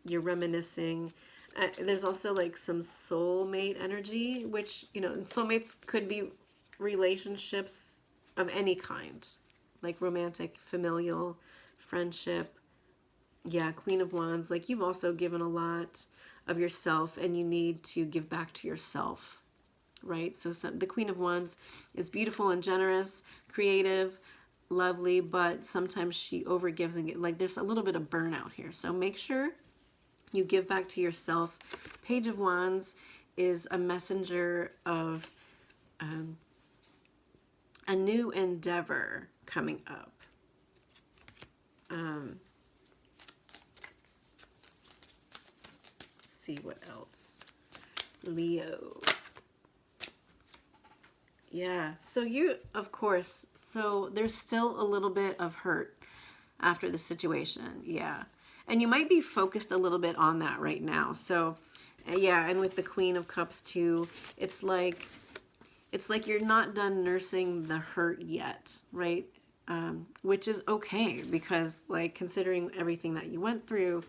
Speaker 1: You're reminiscing. There's also like some soulmate energy, which, soulmates could be relationships of any kind, like romantic, familial, friendship. Yeah, Queen of Wands. Like, you've also given a lot of yourself, and you need to give back to yourself, right? So the Queen of Wands is beautiful and generous, creative, lovely, but sometimes she overgives and like there's a little bit of burnout here. So make sure you give back to yourself. Page of Wands is a messenger of a new endeavor coming up. Let's see what else. Leo. Yeah, so of course, so there's still a little bit of hurt after the situation, yeah. And you might be focused a little bit on that right now. So, yeah, and with the Queen of Cups too, it's like you're not done nursing the hurt yet, right? Which is okay, because like considering everything that you went through,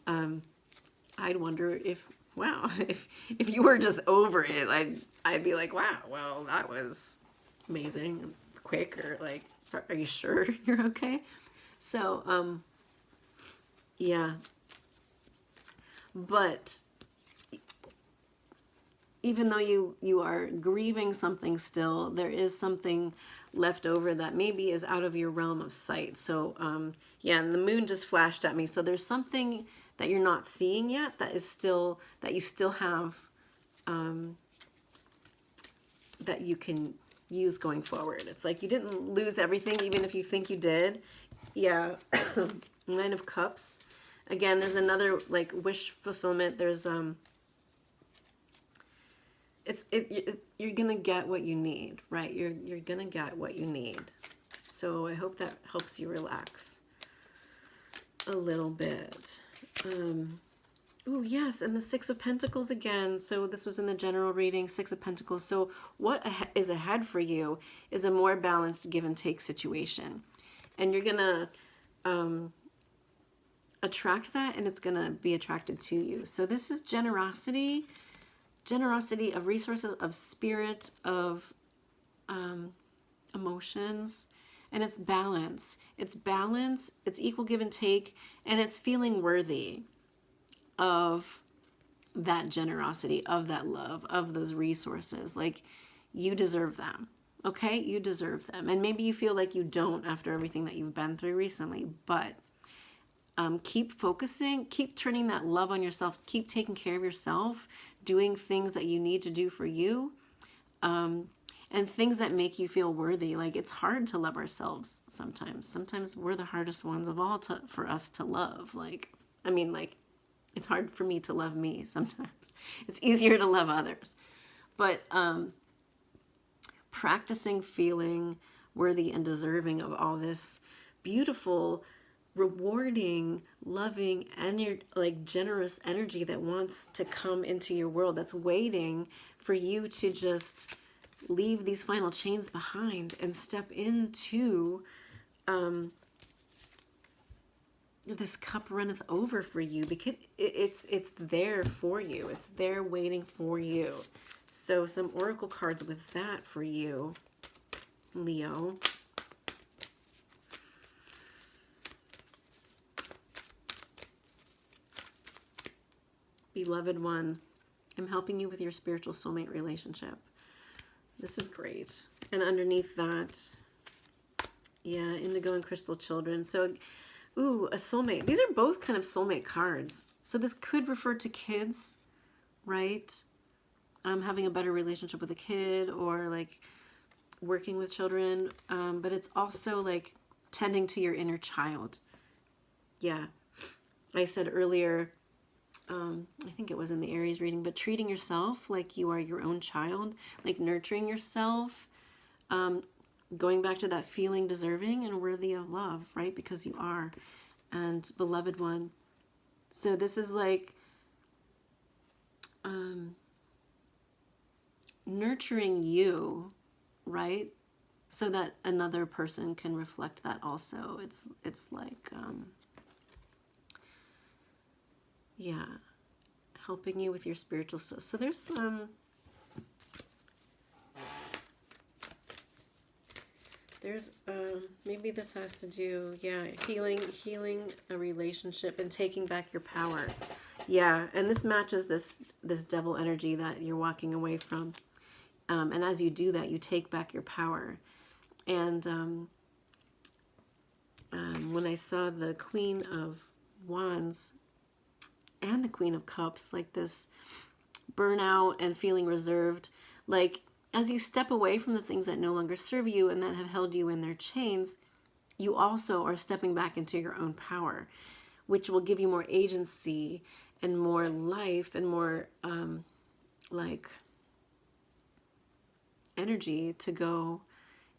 Speaker 1: I'd wonder if you were just over it, I'd be like, wow, well, that was amazing, quick, or like, are you sure you're okay? So, yeah. But even though you are grieving something still, there is something left over that maybe is out of your realm of sight. So, yeah, and the moon just flashed at me. So there's something that you're not seeing yet that you still have, that you can use going forward. It's like you didn't lose everything, even if you think you did. Yeah. Nine of Cups. Again, there's another like wish fulfillment. There's you're gonna get what you need, right? You're gonna get what you need. So I hope that helps you relax a little bit. Oh yes, and the Six of Pentacles again. So this was in the general reading, Six of Pentacles. So what is ahead for you is a more balanced give and take situation, and you're gonna attract that, and it's gonna be attracted to you. So this is generosity of resources, of spirit, of emotions, and it's balance. It's balance, it's equal give and take, and it's feeling worthy of that generosity, of that love, of those resources. Like, you deserve them, okay? You deserve them. And maybe you feel like you don't after everything that you've been through recently, but keep focusing, keep turning that love on yourself, keep taking care of yourself, doing things that you need to do for you, and things that make you feel worthy. Like, it's hard to love ourselves sometimes. Sometimes we're the hardest ones of all for us to love. Like, I mean, like, it's hard for me to love me sometimes. It's easier to love others. But practicing feeling worthy and deserving of all this beautiful, rewarding, loving, and like generous energy that wants to come into your world, that's waiting for you to just leave these final chains behind and step into this cup runneth over for you, because it's there for you. It's there waiting for you. So some oracle cards with that for you, Leo. Beloved one, I'm helping you with your spiritual soulmate relationship. This is great. And underneath that, yeah, indigo and crystal children. So, ooh, a soulmate. These are both kind of soulmate cards. So this could refer to kids, right? Having a better relationship with a kid, or like working with children. But it's also like tending to your inner child. Yeah. I said earlier, I think it was in the Aries reading, but treating yourself like you are your own child, like nurturing yourself, going back to that feeling deserving and worthy of love, right? Because you are. And beloved one. So this is like nurturing you, right? So that another person can reflect that also. It's like yeah, helping you with your spiritual soul. So there's maybe this has to do, yeah, healing a relationship and taking back your power. Yeah, and this matches this devil energy that you're walking away from. And as you do that, you take back your power. And when I saw the Queen of Wands and the Queen of Cups, like this burnout and feeling reserved, like as you step away from the things that no longer serve you and that have held you in their chains, you also are stepping back into your own power, which will give you more agency and more life and more like energy to go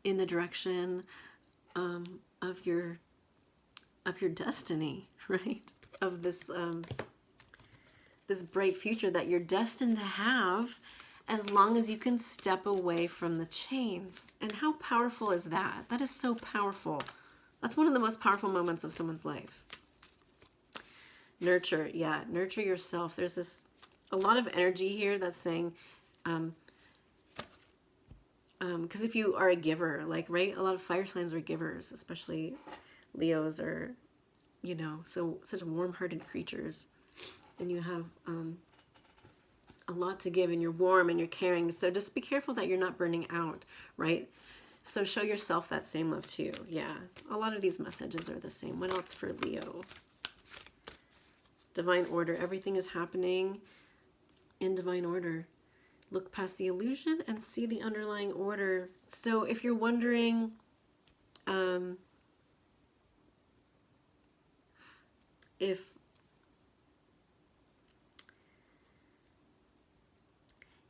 Speaker 1: in the direction of your destiny, right? Of this this bright future that you're destined to have, as long as you can step away from the chains. And how powerful is that? That is so powerful. That's one of the most powerful moments of someone's life. Nurture, yeah, nurture yourself. There's a lot of energy here that's saying, because if you are a giver, like, right, a lot of fire signs are givers, especially Leos are, you know, such warm-hearted creatures. And you have a lot to give, and you're warm and you're caring. So just be careful that you're not burning out, right? So show yourself that same love too. Yeah, a lot of these messages are the same. What else for Leo? Divine order. Everything is happening in divine order. Look past the illusion and see the underlying order. So if you're wondering, if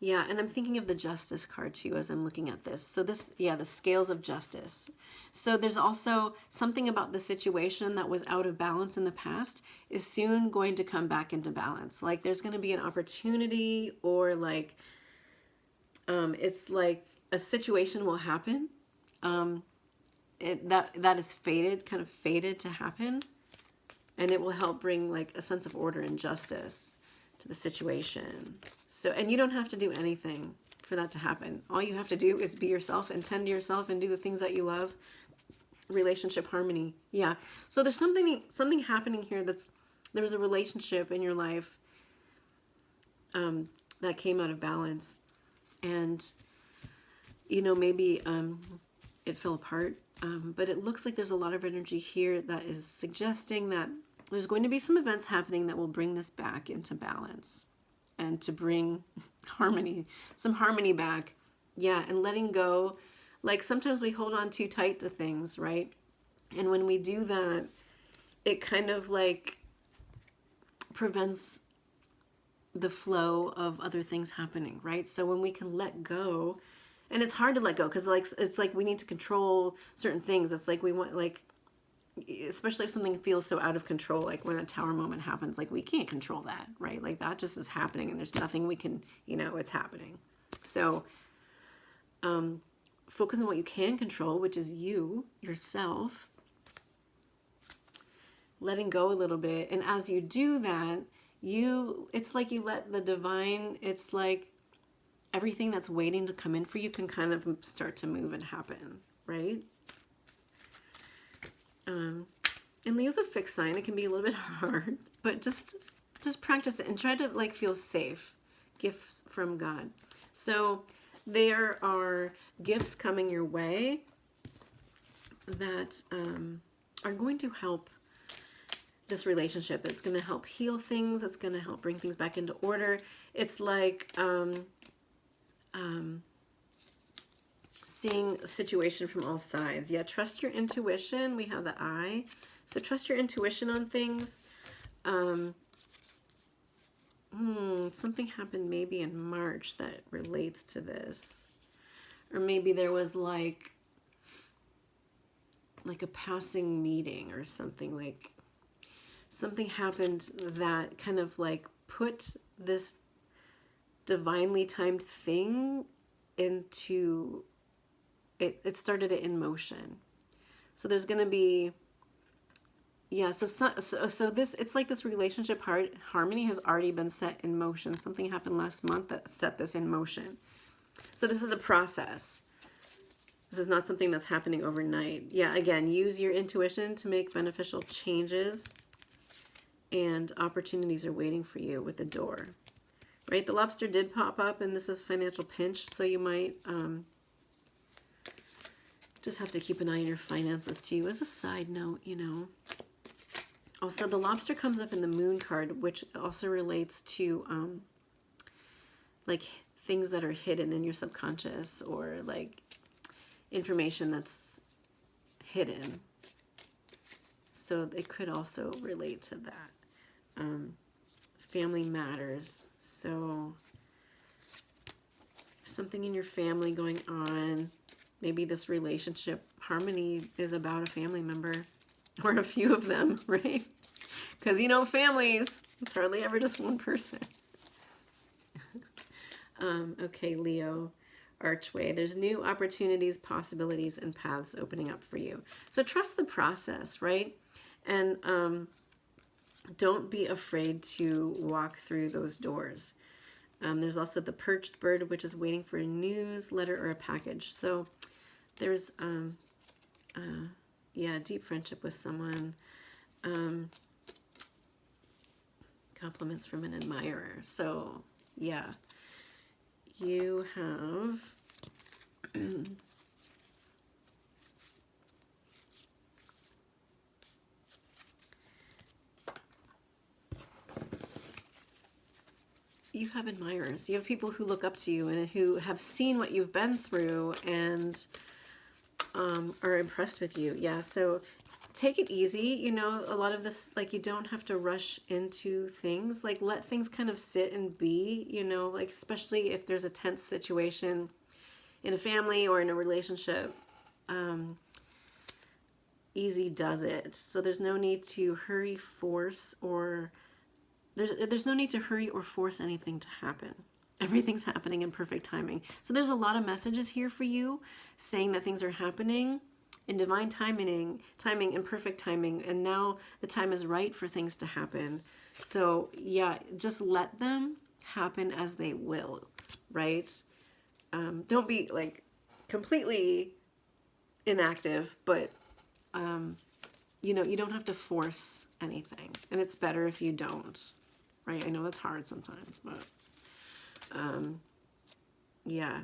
Speaker 1: yeah, and I'm thinking of the justice card too as I'm looking at this. So this, yeah, the scales of justice. So there's also something about the situation that was out of balance in the past is soon going to come back into balance. Like there's going to be an opportunity, or like it's like a situation will happen that is fated, kind of fated to happen, and it will help bring like a sense of order and justice to the situation. So, and you don't have to do anything for that to happen. All you have to do is be yourself and tend to yourself and do the things that you love. Relationship harmony. Yeah. So there's something happening here. There was a relationship in your life that came out of balance, and maybe it fell apart. But it looks like there's a lot of energy here that is suggesting that there's going to be some events happening that will bring this back into balance and to bring some harmony back. Yeah, and letting go. Like sometimes we hold on too tight to things, right? And when we do that, it kind of like prevents the flow of other things happening, right? So when we can let go, and it's hard to let go because like it's like we need to control certain things. It's like we want, like, especially if something feels so out of control, like when a tower moment happens, like we can't control that, right? Like that just is happening and there's nothing we can, it's happening. So focus on what you can control, which is yourself, letting go a little bit. And as you do that, it's like you let the divine, it's like everything that's waiting to come in for you can kind of start to move and happen, right? And Leo's a fixed sign. It can be a little bit hard, but just practice it and try to like feel safe. Gifts from God. So there are gifts coming your way that are going to help this relationship. It's going to help heal things. It's going to help bring things back into order. It's like seeing a situation from all sides. Yeah, trust your intuition. We have the eye. So trust your intuition on things. Something happened maybe in March that relates to this. Or maybe there was like a passing meeting or something, like something happened that kind of like put this divinely timed thing into it started it in motion. So there's going to be, yeah, so this, it's like this relationship harmony has already been set in motion. Something happened last month that set this in motion. So this is a process. This is not something that's happening overnight. Yeah, again, use your intuition to make beneficial changes, and opportunities are waiting for you with the door. Right? The lobster did pop up, and this is financial pinch, so you might just have to keep an eye on your finances too. As a side note, Also, the lobster comes up in the moon card, which also relates to like things that are hidden in your subconscious, or like information that's hidden. So it could also relate to that. Family matters. So something in your family going on. Maybe this relationship harmony is about a family member or a few of them, right? Because, families, it's hardly ever just one person. Okay, Leo, archway. There's new opportunities, possibilities, and paths opening up for you. So trust the process, right? And don't be afraid to walk through those doors. There's also the perched bird, which is waiting for a newsletter or a package. So there's, deep friendship with someone. Compliments from an admirer. So, yeah, you have you have admirers. You have people who look up to you and who have seen what you've been through and are impressed with you. Yeah, so take it easy. You know, a lot of this, like, you don't have to rush into things. Like, let things kind of sit and be, you know, like, especially if there's a tense situation in a family or in a relationship. Easy does it. So there's no need to hurry, force, or there's no need to hurry or force anything to happen. Everything's happening in perfect timing. So there's a lot of messages here for you saying that things are happening in divine timing and perfect timing. And now the time is right for things to happen. So yeah, just let them happen as they will, right? Don't be like completely inactive, but you know, you don't have to force anything. And it's better if you don't, right? I know that's hard sometimes, but yeah.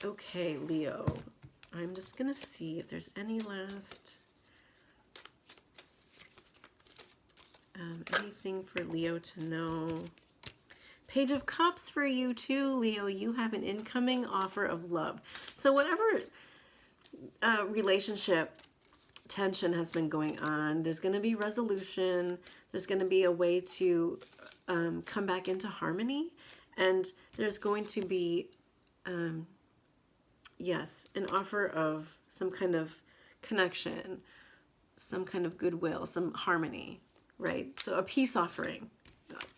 Speaker 1: Okay, Leo. I'm just going to see if there's any last anything for Leo to know. Page of Cups for you too, Leo. You have an incoming offer of love. So whatever relationship tension has been going on, there's going to be resolution. There's going to be a way to come back into harmony. And there's going to be, yes, an offer of some kind of connection, some kind of goodwill, some harmony, right? So a peace offering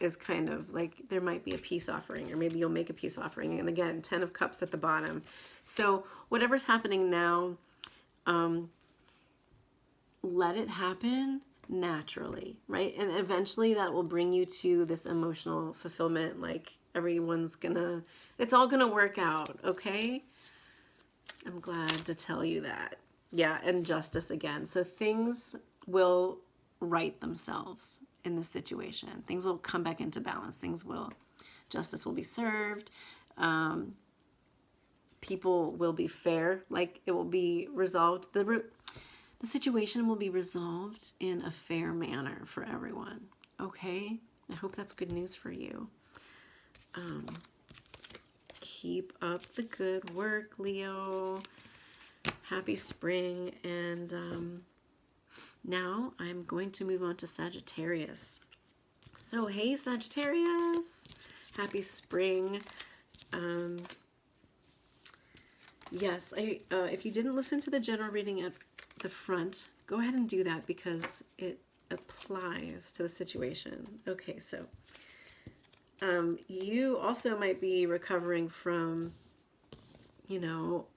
Speaker 1: is kind of like, there might be a peace offering, or maybe you'll make a peace offering. And again, 10 of Cups at the bottom. So whatever's happening now, let it happen naturally, right? And eventually that will bring you to this emotional fulfillment. Like, everyone's gonna, it's all gonna work out, okay? I'm glad to tell you that. Yeah, and justice again. So things will right themselves in this situation. Things will come back into balance. Justice will be served. People will be fair. Like, it will be resolved. The situation will be resolved in a fair manner for everyone. Okay? I hope that's good news for you. Keep up the good work, Leo. Happy spring. And now I'm going to move on to Sagittarius. So, hey, Sagittarius. Happy spring. Yes, if you didn't listen to the general reading at the front, go ahead and do that because it applies to the situation. Okay, so you also might be recovering from, you know,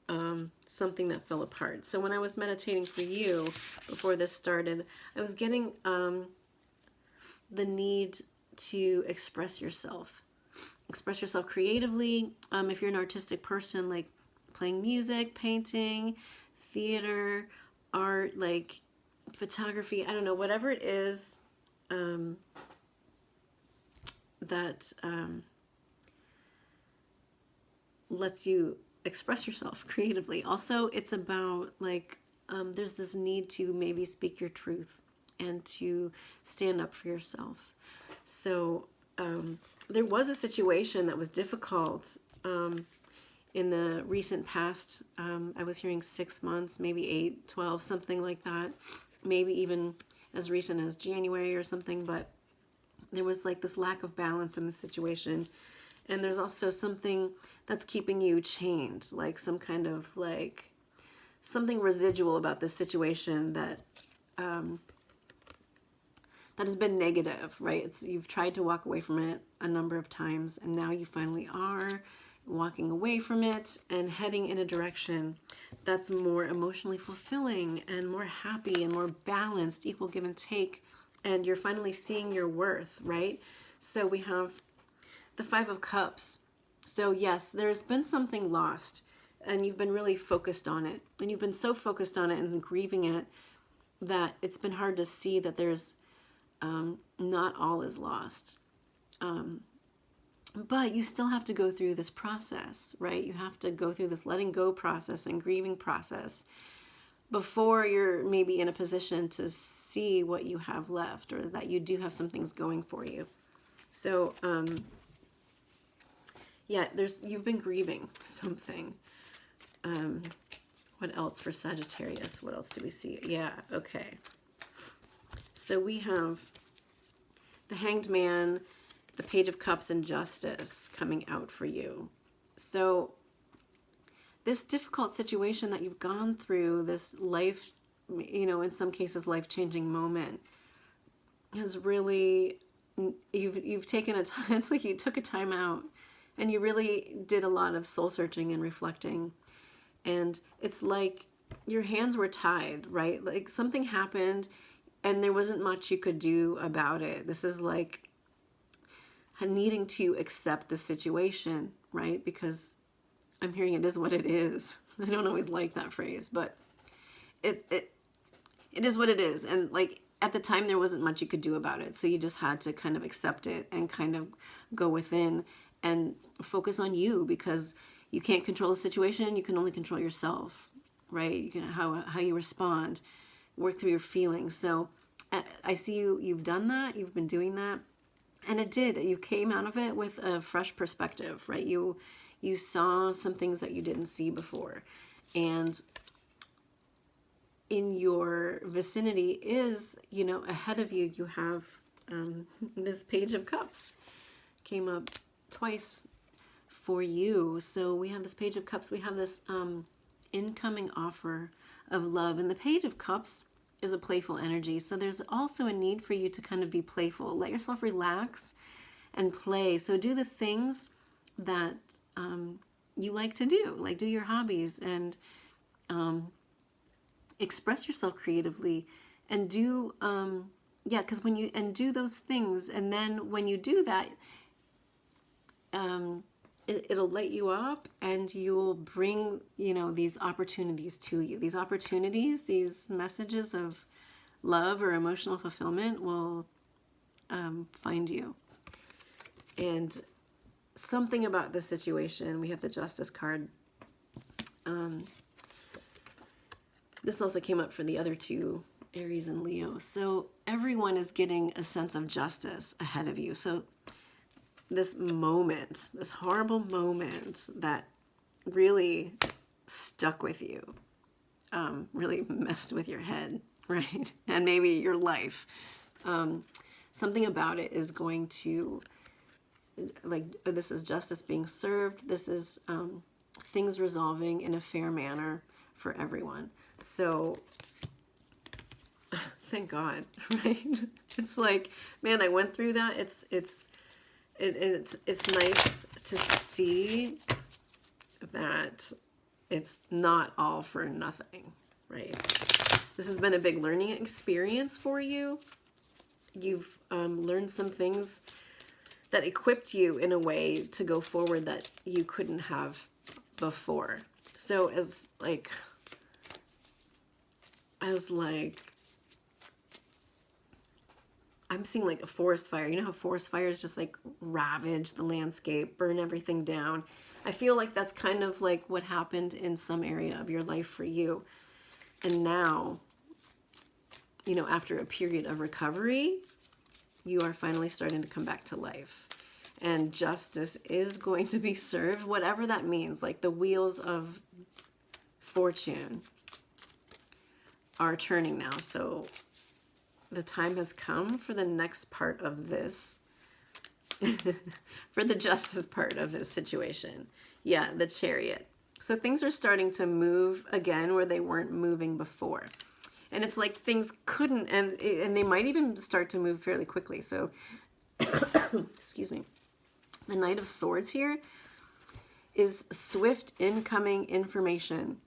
Speaker 1: something that fell apart. So when I was meditating for you before this started, I was getting the need to express yourself creatively. If you're an artistic person, like playing music, painting, theater, art, like photography, I don't know, whatever it is that lets you express yourself creatively. Also, it's about like there's this need to maybe speak your truth and to stand up for yourself. So there was a situation that was difficult in the recent past. I was hearing 6 months, maybe 8, 12, something like that. Maybe even as recent as January or something. But there was like this lack of balance in the situation. And there's also something that's keeping you chained, like some kind of like something residual about this situation that that has been negative, right? You've tried to walk away from it a number of times, and now you finally are walking away from it and heading in a direction that's more emotionally fulfilling and more happy and more balanced, equal give and take, and you're finally seeing your worth, right? So we have the 5 of Cups. So yes, there's been something lost, and you've been really focused on it, and you've been so focused on it and grieving it that it's been hard to see that there's not all is lost. But you still have to go through this process, right? You have to go through this letting go process and grieving process. before you're maybe in a position to see what you have left, or that you do have some things going for you. So, yeah, you've been grieving something. What else for Sagittarius? What else do we see? Yeah, okay. So we have the Hanged Man, the Page of Cups, and Justice coming out for you. So this difficult situation that you've gone through, this life, in some cases life-changing moment, has really, you've taken a time, it's like you took a time out and you really did a lot of soul searching and reflecting. And it's like your hands were tied, right? Like something happened and there wasn't much you could do about it. This is like needing to accept the situation, right? Because I'm hearing it is what it is. I don't always like that phrase, but it is what it is. And like at the time there wasn't much you could do about it. So you just had to kind of accept it and kind of go within and focus on you, because you can't control the situation. You can only control yourself, right? You can how you respond, work through your feelings. So I see you've done that. You've been doing that. And you came out of it with a fresh perspective, right? You saw some things that you didn't see before. And in your vicinity is, ahead of you, you have this Page of Cups came up twice for you. So we have this Page of Cups. We have this incoming offer of love. And the Page of Cups is a playful energy. So there's also a need for you to kind of be playful. Let yourself relax and play. So do the things that you like to do. Like do your hobbies and express yourself creatively. And do, because do those things. And then when you do that, it'll light you up, and you'll bring, these opportunities to you. These opportunities, these messages of love or emotional fulfillment will find you. And something about this situation, we have the Justice card. This also came up for the other two, Aries and Leo. So everyone is getting a sense of justice ahead of you. So this moment, this horrible moment that really stuck with you, really messed with your head, right? And maybe your life. Something about it is going to, this is justice being served. This is things resolving in a fair manner for everyone. So thank God, right? It's like, man, I went through that. It's nice to see that it's not all for nothing, right? This has been a big learning experience for you. You've learned some things that equipped you in a way to go forward that you couldn't have before. So as I'm seeing like a forest fire. You know how forest fires just like ravage the landscape, burn everything down. I feel like that's kind of like what happened in some area of your life for you. And now, after a period of recovery, you are finally starting to come back to life. And justice is going to be served, whatever that means. Like the wheels of fortune are turning now. So the time has come for the next part of this, for the justice part of this situation. Yeah, the Chariot. So things are starting to move again where they weren't moving before. And it's like things couldn't, and they might even start to move fairly quickly. So, excuse me. The Knight of Swords here is swift incoming information.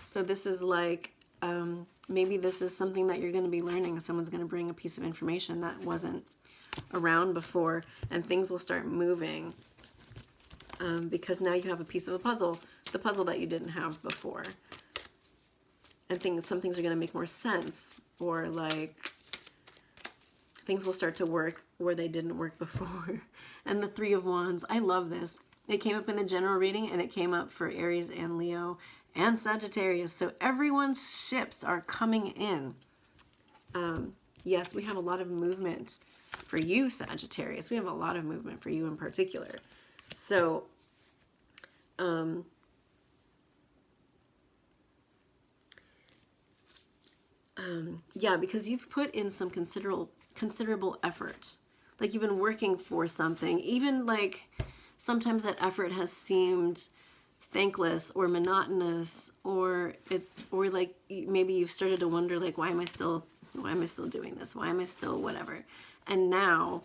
Speaker 1: So this is like, maybe this is something that you're going to be learning. Someone's going to bring a piece of information that wasn't around before, and things will start moving because now you have a piece of a puzzle, the puzzle that you didn't have before. And some things are going to make more sense, or like things will start to work where they didn't work before. And the Three of Wands, I love this. It came up in the general reading, and it came up for Aries and Leo and Sagittarius. So everyone's ships are coming in. Yes, we have a lot of movement for you, Sagittarius. We have a lot of movement for you in particular. So, yeah, because you've put in some considerable effort. Like you've been working for something. Even like sometimes that effort has seemed thankless or monotonous, or like maybe you've started to wonder, like, why am I still doing this? Why am I still whatever? And now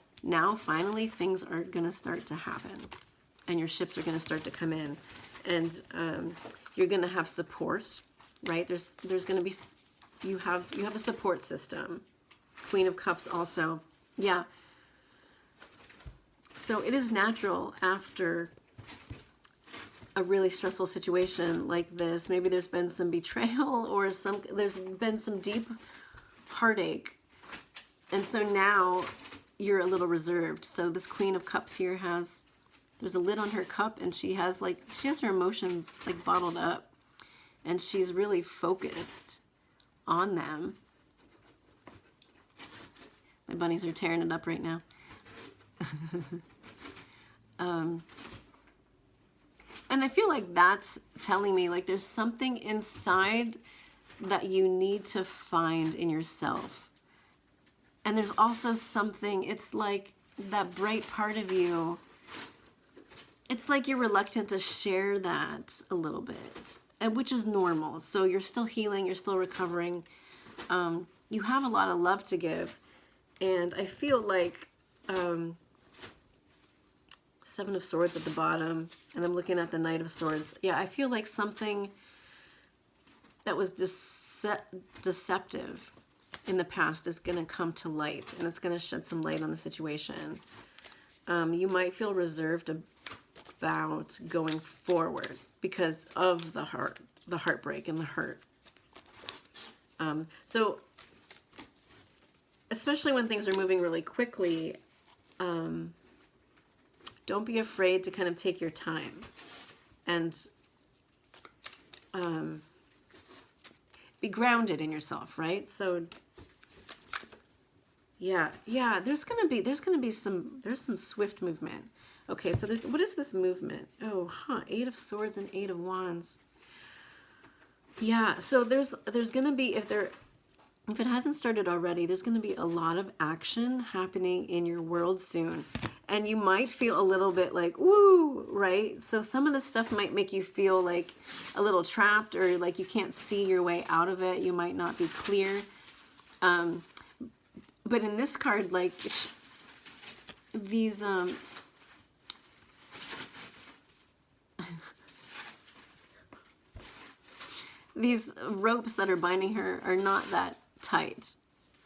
Speaker 1: finally things are going to start to happen, and your ships are going to start to come in, and you're going to have support, right? There's going to be, you have a support system. Queen of Cups also. Yeah. So it is natural after a really stressful situation like this. Maybe there's been some betrayal, or there's been some deep heartache. And so now you're a little reserved. So this Queen of Cups here there's a lid on her cup, and she has her emotions like bottled up, and she's really focused on them. My bunnies are tearing it up right now. And I feel like that's telling me like there's something inside that you need to find in yourself. And there's also something, it's like that bright part of you, it's like you're reluctant to share that a little bit, and which is normal. So you're still healing, you're still recovering. You have a lot of love to give. And I feel like Seven of Swords at the bottom, and I'm looking at the Knight of Swords. Yeah, I feel like something that was deceptive in the past is going to come to light, and it's going to shed some light on the situation. You might feel reserved about going forward because of the heartbreak and the hurt. So especially when things are moving really quickly, don't be afraid to kind of take your time and be grounded in yourself, right? So yeah, there's some swift movement. Okay, so what is this movement? Oh, Eight of Swords and Eight of Wands. Yeah, so there's going to be, if it hasn't started already, there's going to be a lot of action happening in your world soon. And you might feel a little bit like, woo, right? So some of this stuff might make you feel like a little trapped, or like you can't see your way out of it. You might not be clear. But in this card, like these, these ropes that are binding her are not that tight,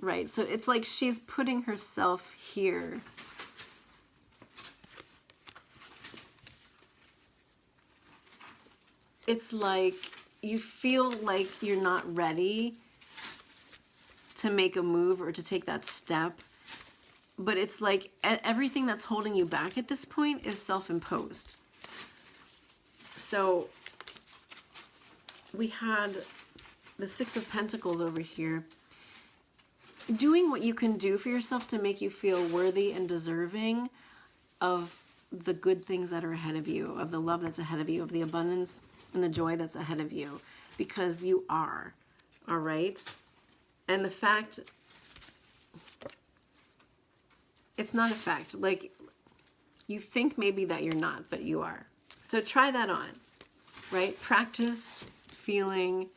Speaker 1: right? So it's like she's putting herself here. It's like you feel like you're not ready to make a move or to take that step. But it's like everything that's holding you back at this point is self-imposed. So we had the Six of Pentacles over here. Doing what you can do for yourself to make you feel worthy and deserving of the good things that are ahead of you, of the love that's ahead of you, of the abundance and the joy that's ahead of you, because you are, all right? And the fact, it's not a fact. Like, you think maybe that you're not, but you are. So try that on, right? Practice feeling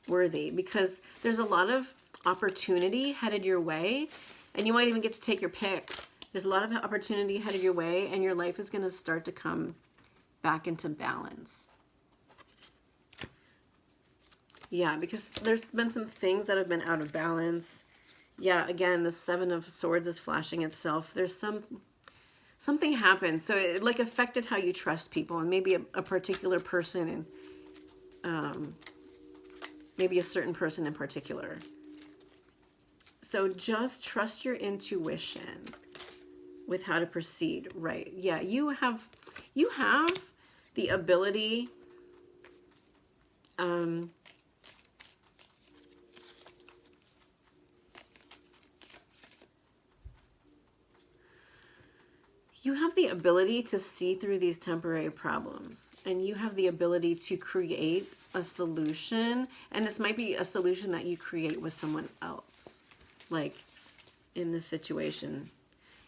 Speaker 1: worthy, because there's a lot of opportunity headed your way, and you might even get to take your pick. There's a lot of opportunity headed your way, and your life is going to start to come back into balance. Yeah, because there's been some things that have been out of balance. Yeah, again, the Seven of Swords is flashing itself. There's something happened. So it like affected how you trust people, and maybe a particular person, and maybe a certain person in particular. So just trust your intuition. with how to proceed, right? Yeah, you have the ability you have the ability to see through these temporary problems, and you have the ability to create a solution, and this might be a solution that you create with someone else, like in this situation.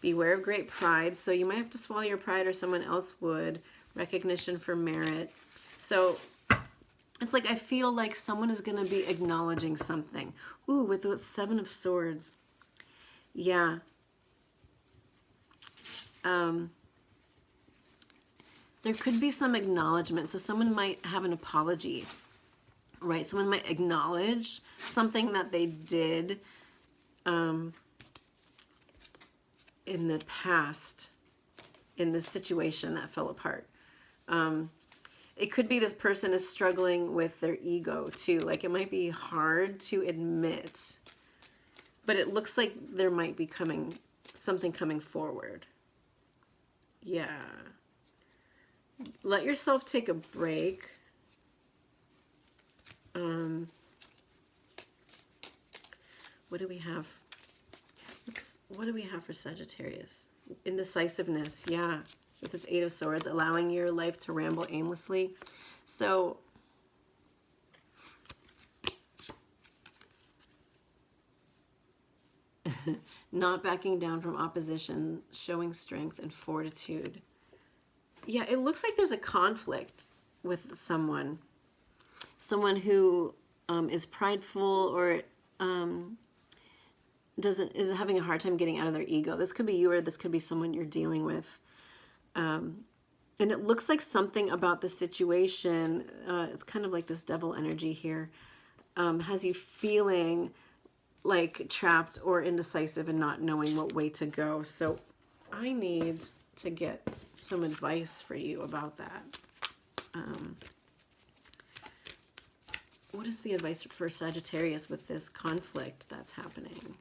Speaker 1: Beware of great pride. So you might have to swallow your pride, or someone else would. Recognition for merit. So it's like I feel like someone is going to be acknowledging something. Ooh, with the 7 of Swords. Yeah. There could be some acknowledgement. So someone might have an apology, right? Someone might acknowledge something that they did in the past, in this situation that fell apart. It could be this person is struggling with their ego too. Like it might be hard to admit, but it looks like there might be something coming forward. Yeah. Let yourself take a break. What do we have? What do we have for Sagittarius? Indecisiveness, yeah. With this 8 of Swords, allowing your life to ramble aimlessly. So, not backing down from opposition, showing strength and fortitude. Yeah, it looks like there's a conflict with someone. Someone who is prideful or is having a hard time getting out of their ego. This could be you, or this could be someone you're dealing with. And it looks like something about the situation, it's kind of like this devil energy here, has you feeling like trapped or indecisive and not knowing what way to go. So I need to get some advice for you about that. What is the advice for Sagittarius with this conflict that's happening?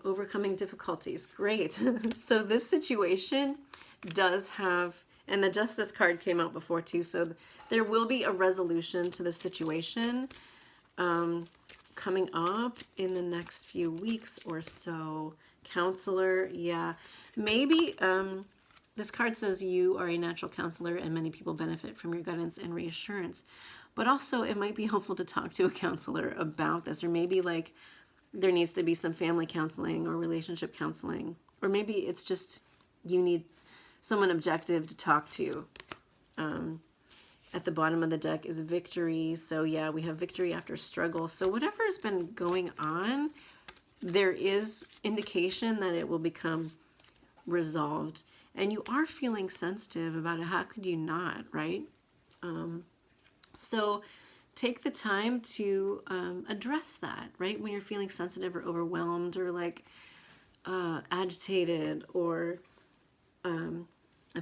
Speaker 1: Overcoming difficulties. Great. So this situation does have, and the Justice card came out before too, so there will be a resolution to the situation coming up in the next few weeks or so. Counselor, yeah. Maybe this card says you are a natural counselor and many people benefit from your guidance and reassurance. But also it might be helpful to talk to a counselor about this, or maybe like there needs to be some family counseling or relationship counseling. Or maybe it's just you need someone objective to talk to. At the bottom of the deck is victory. So yeah, we have victory after struggle. So whatever has been going on, there is indication that it will become resolved. And you are feeling sensitive about it. How could you not, right? So take the time to address that, right? When you're feeling sensitive or overwhelmed or like agitated, or I'm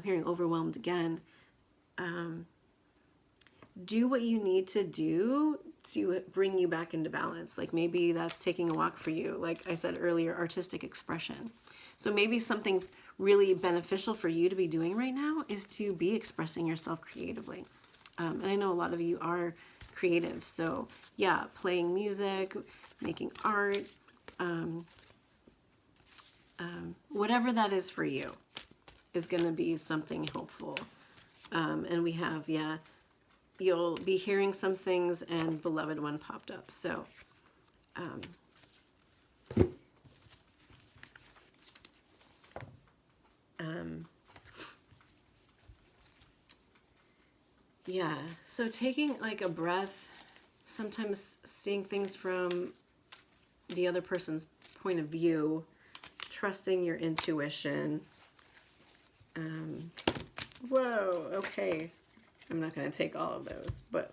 Speaker 1: hearing overwhelmed again. Do what you need to do to bring you back into balance. Like maybe that's taking a walk for you. Like I said earlier, artistic expression. So maybe something really beneficial for you to be doing right now is to be expressing yourself creatively. And I know a lot of you are creative. So yeah, playing music, making art, whatever that is for you is going to be something helpful. And we have, yeah, you'll be hearing some things, and beloved one popped up. So yeah, so taking like a breath, sometimes seeing things from the other person's point of view, trusting your intuition. Whoa, okay. I'm not going to take all of those, but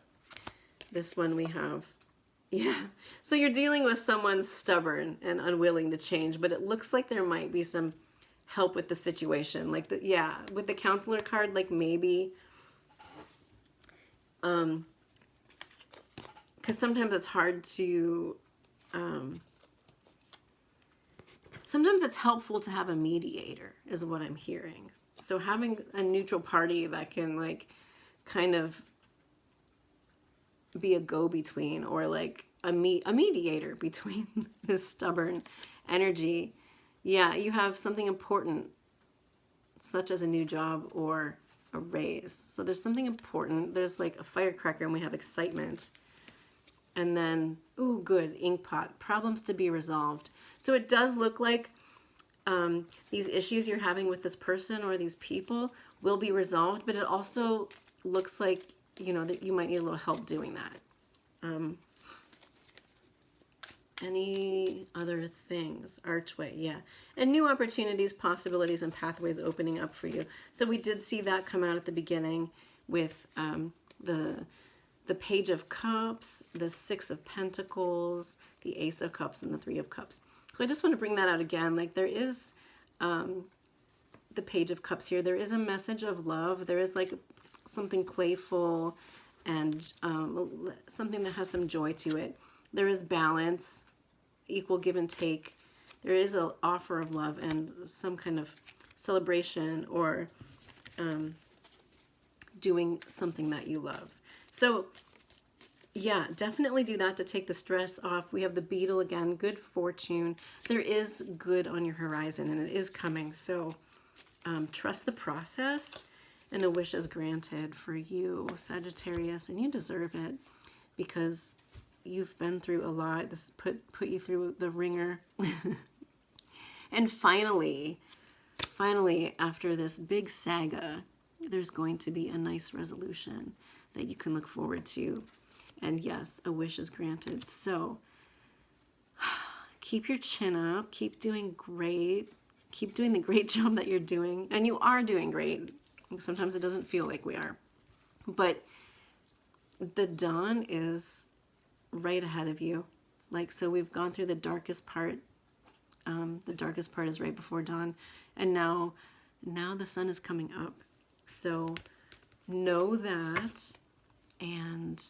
Speaker 1: this one we have, yeah. So you're dealing with someone stubborn and unwilling to change, but it looks like there might be some help with the situation. Like, yeah, with the counselor card, like maybe, because sometimes it's hard to sometimes it's helpful to have a mediator, is what I'm hearing. So having a neutral party that can like kind of be a go-between, or like a mediator between this stubborn energy. Yeah, you have something important, such as a new job or a raise. So there's something important. There's like a firecracker, and we have excitement. And then, ooh, good, ink pot, problems to be resolved. So it does look like these issues you're having with this person or these people will be resolved, but it also looks like, you know, that you might need a little help doing that. Any other things? Archway, yeah. And new opportunities, possibilities, and pathways opening up for you. So we did see that come out at the beginning with the Page of Cups, the Six of Pentacles, the Ace of Cups, and the Three of Cups. So I just want to bring that out again. Like there is the Page of Cups here. There is a message of love. There is like something playful and something that has some joy to it. There is balance, equal give and take. There is an offer of love and some kind of celebration or doing something that you love. So yeah, definitely do that to take the stress off. We have the beetle again, good fortune. There is good on your horizon and it is coming. So trust the process, and a wish is granted for you, Sagittarius, and you deserve it because you've been through a lot. This put you through the ringer. And finally, after this big saga, there's going to be a nice resolution that you can look forward to. And yes, a wish is granted. So keep your chin up, keep doing great, keep doing the great job that you're doing. And you are doing great. Sometimes it doesn't feel like we are. But the dawn is right ahead of you. Like, so we've gone through the darkest part. The darkest part is right before dawn. And now the sun is coming up. So know that, and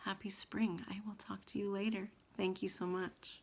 Speaker 1: happy spring. I will talk to you later. Thank you so much.